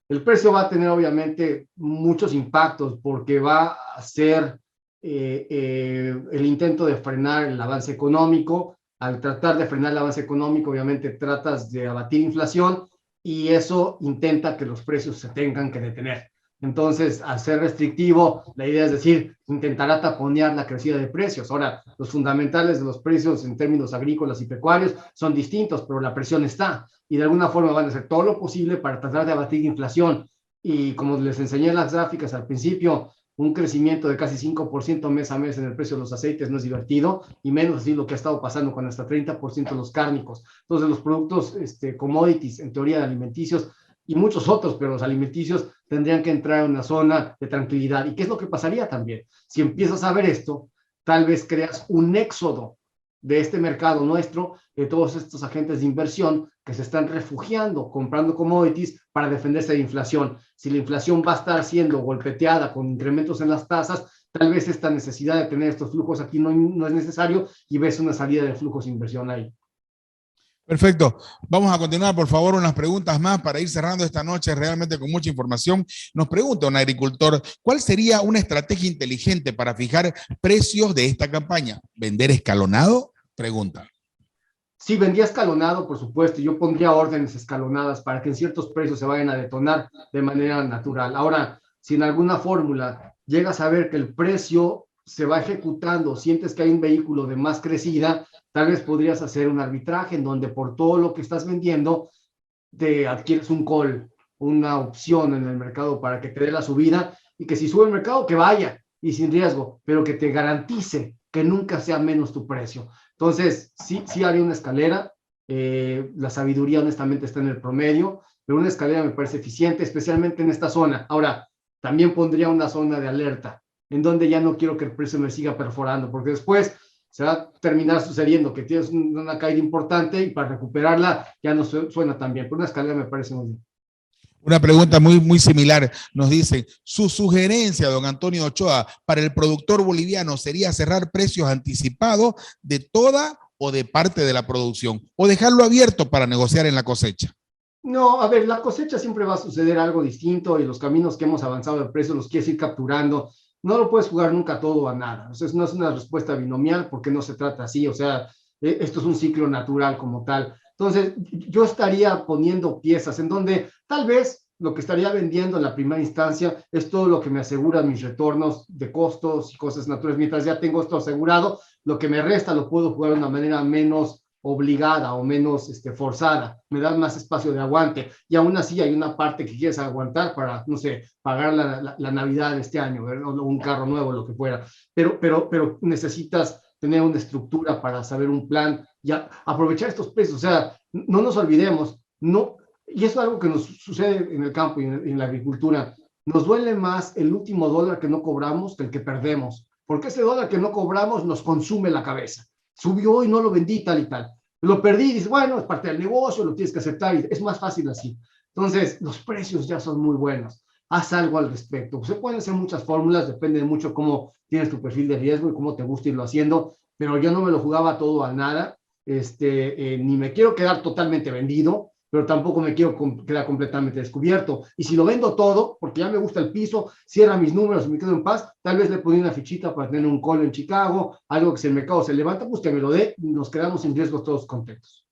El precio va a tener obviamente muchos impactos porque va a ser el intento de frenar el avance económico. Al tratar de frenar el avance económico, obviamente tratas de abatir inflación y eso intenta que los precios se tengan que detener. Entonces, al ser restrictivo, la idea es decir, intentará taponear la crecida de precios. Ahora, los fundamentales de los precios en términos agrícolas y pecuarios son distintos, pero la presión está. Y de alguna forma van a hacer todo lo posible para tratar de abatir inflación. Y como les enseñé en las gráficas al principio, un crecimiento de casi 5% mes a mes en el precio de los aceites no es divertido, y menos así lo que ha estado pasando con hasta 30% los cárnicos. Entonces, los productos commodities, en teoría alimenticios, y muchos otros, pero los alimenticios tendrían que entrar en una zona de tranquilidad. ¿Y qué es lo que pasaría también? Si empiezas a ver esto, tal vez creas un éxodo de este mercado nuestro, de todos estos agentes de inversión que se están refugiando, comprando commodities para defenderse de inflación. Si la inflación va a estar siendo golpeteada con incrementos en las tasas, tal vez esta necesidad de tener estos flujos aquí no es necesario y ves una salida de flujos de inversión ahí. Perfecto. Vamos a continuar, por favor, unas preguntas más para ir cerrando esta noche realmente con mucha información. Nos pregunta un agricultor, ¿cuál sería una estrategia inteligente para fijar precios de esta campaña? ¿Vender escalonado? Pregunta. Sí, vendría escalonado, por supuesto. Yo pondría órdenes escalonadas para que en ciertos precios se vayan a detonar de manera natural. Ahora, si en alguna fórmula llegas a ver que el precio se va ejecutando, sientes que hay un vehículo de más crecida, tal vez podrías hacer un arbitraje en donde por todo lo que estás vendiendo te adquieres un call, una opción en el mercado para que te dé la subida y que si sube el mercado, que vaya. y sin riesgo, pero que te garantice que nunca sea menos tu precio. Entonces, sí haría una escalera. La sabiduría honestamente está en el promedio, pero una escalera me parece eficiente, especialmente en esta zona. Ahora, también pondría una zona de alerta, en donde ya no quiero que el precio me siga perforando, porque después se va a terminar sucediendo que tienes una caída importante y para recuperarla ya no suena tan bien. Pero una escalera me parece muy bien. Una pregunta muy similar nos dice, su sugerencia, don Antonio Ochoa, para el productor boliviano sería cerrar precios anticipados de toda o de parte de la producción, o dejarlo abierto para negociar en la cosecha. No, a ver, la cosecha siempre va a suceder algo distinto y los caminos que hemos avanzado de precio los quieres ir capturando. No lo puedes jugar nunca todo a nada. O sea, no es una respuesta binomial porque no se trata así. O sea, esto es un ciclo natural como tal. Entonces, yo estaría poniendo piezas en donde tal vez lo que estaría vendiendo en la primera instancia es todo lo que me asegura mis retornos de costos y cosas naturales. Mientras ya tengo esto asegurado, lo que me resta lo puedo jugar de una manera menos obligada o menos forzada, me da más espacio de aguante, y aún así hay una parte que quieres aguantar para, no sé, pagar la Navidad de este año, ¿verdad? O un carro nuevo, lo que fuera, pero necesitas tener una estructura para saber un plan y aprovechar estos precios. O sea, no nos olvidemos, no, y eso es algo que nos sucede en el campo y en la agricultura, nos duele más el último dólar que no cobramos que el que perdemos, porque ese dólar que no cobramos nos consume la cabeza. Subió y no lo vendí, tal y tal. Lo perdí y dices, bueno, es parte del negocio, lo tienes que aceptar, y es más fácil así. Entonces, los precios ya son muy buenos. Haz algo al respecto. Se pueden hacer muchas fórmulas, depende de mucho cómo tienes tu perfil de riesgo y cómo te gusta irlo haciendo, pero yo no me lo jugaba todo a nada, ni me quiero quedar totalmente vendido, pero tampoco me quiero quedar completamente descubierto. Y si lo vendo todo, porque ya me gusta el piso, cierra mis números y me quedo en paz, tal vez le pongo una fichita para tener un call en Chicago, algo que si el mercado se levanta, pues que me lo dé, y nos quedamos sin riesgos todos contentos.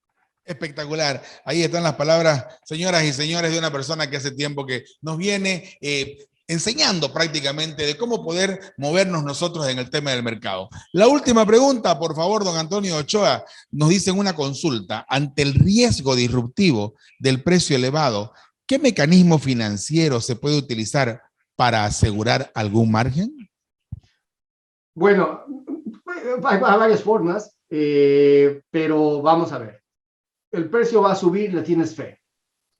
Espectacular. Ahí están las palabras, señoras y señores, de una persona que hace tiempo que nos viene enseñando prácticamente de cómo poder movernos nosotros en el tema del mercado. La última pregunta, por favor, don Antonio Ochoa, nos dicen una consulta. Ante el riesgo disruptivo del precio elevado, ¿qué mecanismo financiero se puede utilizar para asegurar algún margen? Bueno, hay varias formas, pero vamos a ver. El precio va a subir, le tienes fe,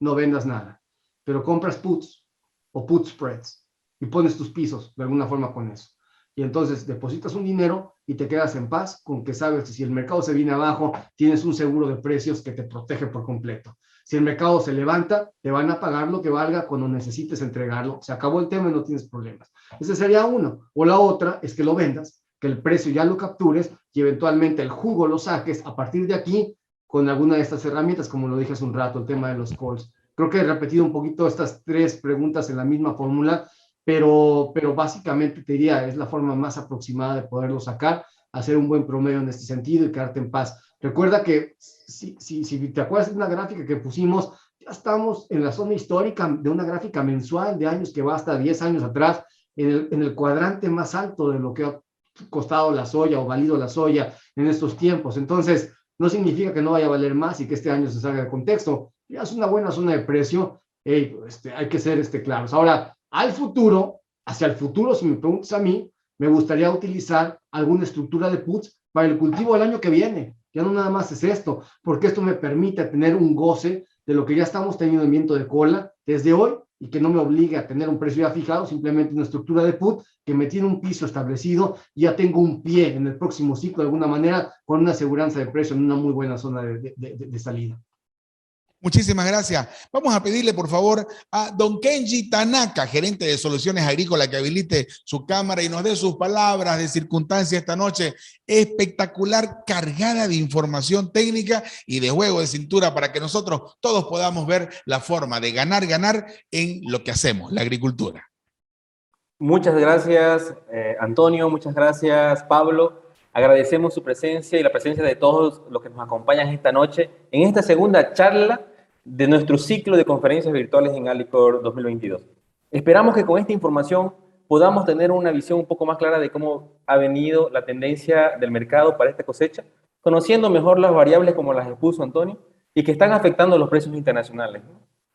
no vendas nada, pero compras puts o put spreads y pones tus pisos de alguna forma con eso. Y entonces depositas un dinero y te quedas en paz con que sabes que si el mercado se viene abajo, tienes un seguro de precios que te protege por completo. Si el mercado se levanta, te van a pagar lo que valga cuando necesites entregarlo. Se acabó el tema y no tienes problemas. Ese sería uno. O la otra es que lo vendas, que el precio ya lo captures y eventualmente el jugo lo saques a partir de aquí con alguna de estas herramientas, como lo dije hace un rato, el tema de los calls. Creo que he repetido un poquito estas tres preguntas en la misma fórmula, pero básicamente te diría, es la forma más aproximada de poderlo sacar, hacer un buen promedio en este sentido y quedarte en paz. Recuerda que si te acuerdas de una gráfica que pusimos, ya estamos en la zona histórica de una gráfica mensual de años que va hasta 10 años atrás, en el cuadrante más alto de lo que ha costado la soya o valido la soya en estos tiempos. Entonces, no significa que no vaya a valer más y que este año se salga de contexto. Ya es una buena zona de precio. Hay que ser claros. Ahora, al futuro, hacia el futuro, si me preguntas a mí, me gustaría utilizar alguna estructura de puts para el cultivo del año que viene. Ya no nada más es esto, porque esto me permite tener un goce de lo que ya estamos teniendo en viento de cola desde hoy y que no me obligue a tener un precio ya fijado, simplemente una estructura de put que me tiene un piso establecido y ya tengo un pie en el próximo ciclo de alguna manera con una aseguranza de precio en una muy buena zona de salida. Muchísimas gracias. Vamos a pedirle, por favor, a don Kenji Tanaka, gerente de Soluciones Agrícolas, que habilite su cámara y nos dé sus palabras de circunstancia esta noche. Espectacular, cargada de información técnica y de juego de cintura para que nosotros todos podamos ver la forma de ganar en lo que hacemos, la agricultura. Muchas gracias, Antonio. Muchas gracias, Pablo. Agradecemos su presencia y la presencia de todos los que nos acompañan esta noche en esta segunda charla de nuestro ciclo de conferencias virtuales en Alicor 2022. Esperamos que con esta información podamos tener una visión un poco más clara de cómo ha venido la tendencia del mercado para esta cosecha, conociendo mejor las variables como las expuso Antonio y que están afectando los precios internacionales.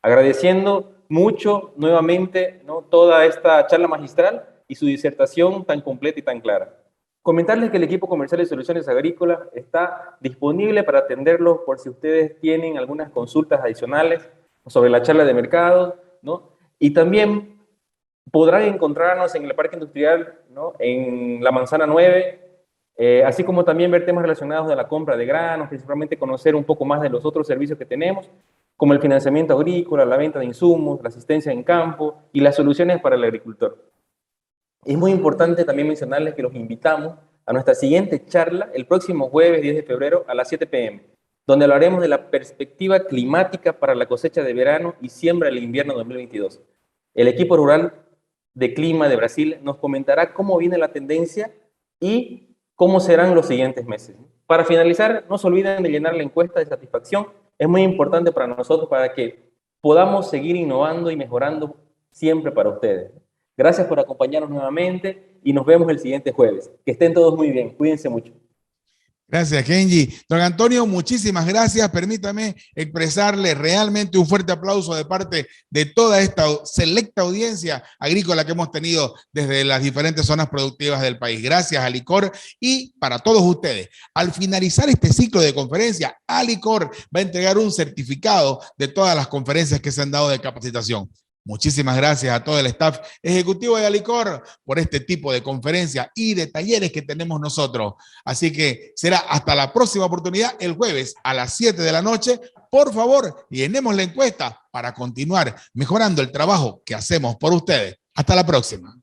Agradeciendo mucho nuevamente, ¿no?, toda esta charla magistral y su disertación tan completa y tan clara. Comentarles que el equipo comercial de Soluciones Agrícolas está disponible para atenderlos por si ustedes tienen algunas consultas adicionales sobre la charla de mercado, ¿no? Y también podrán encontrarnos en el Parque Industrial, ¿no? En la Manzana 9, así como también ver temas relacionados de la compra de granos, principalmente conocer un poco más de los otros servicios que tenemos, como el financiamiento agrícola, la venta de insumos, la asistencia en campo y las soluciones para el agricultor. Es muy importante también mencionarles que los invitamos a nuestra siguiente charla el próximo jueves 10 de febrero a las 7 p.m., donde hablaremos de la perspectiva climática para la cosecha de verano y siembra del invierno 2022. El equipo rural de clima de Brasil nos comentará cómo viene la tendencia y cómo serán los siguientes meses. Para finalizar, no se olviden de llenar la encuesta de satisfacción. Es muy importante para nosotros para que podamos seguir innovando y mejorando siempre para ustedes. Gracias por acompañarnos nuevamente y nos vemos el siguiente jueves. Que estén todos muy bien. Cuídense mucho. Gracias, Kenji. Don Antonio, muchísimas gracias. Permítame expresarle realmente un fuerte aplauso de parte de toda esta selecta audiencia agrícola que hemos tenido desde las diferentes zonas productivas del país. Gracias, Alicor. Y para todos ustedes, al finalizar este ciclo de conferencia, Alicor va a entregar un certificado de todas las conferencias que se han dado de capacitación. Muchísimas gracias a todo el staff ejecutivo de Alicor por este tipo de conferencias y de talleres que tenemos nosotros. Así que será hasta la próxima oportunidad el jueves a las 7 de la noche. Por favor, llenemos la encuesta para continuar mejorando el trabajo que hacemos por ustedes. Hasta la próxima.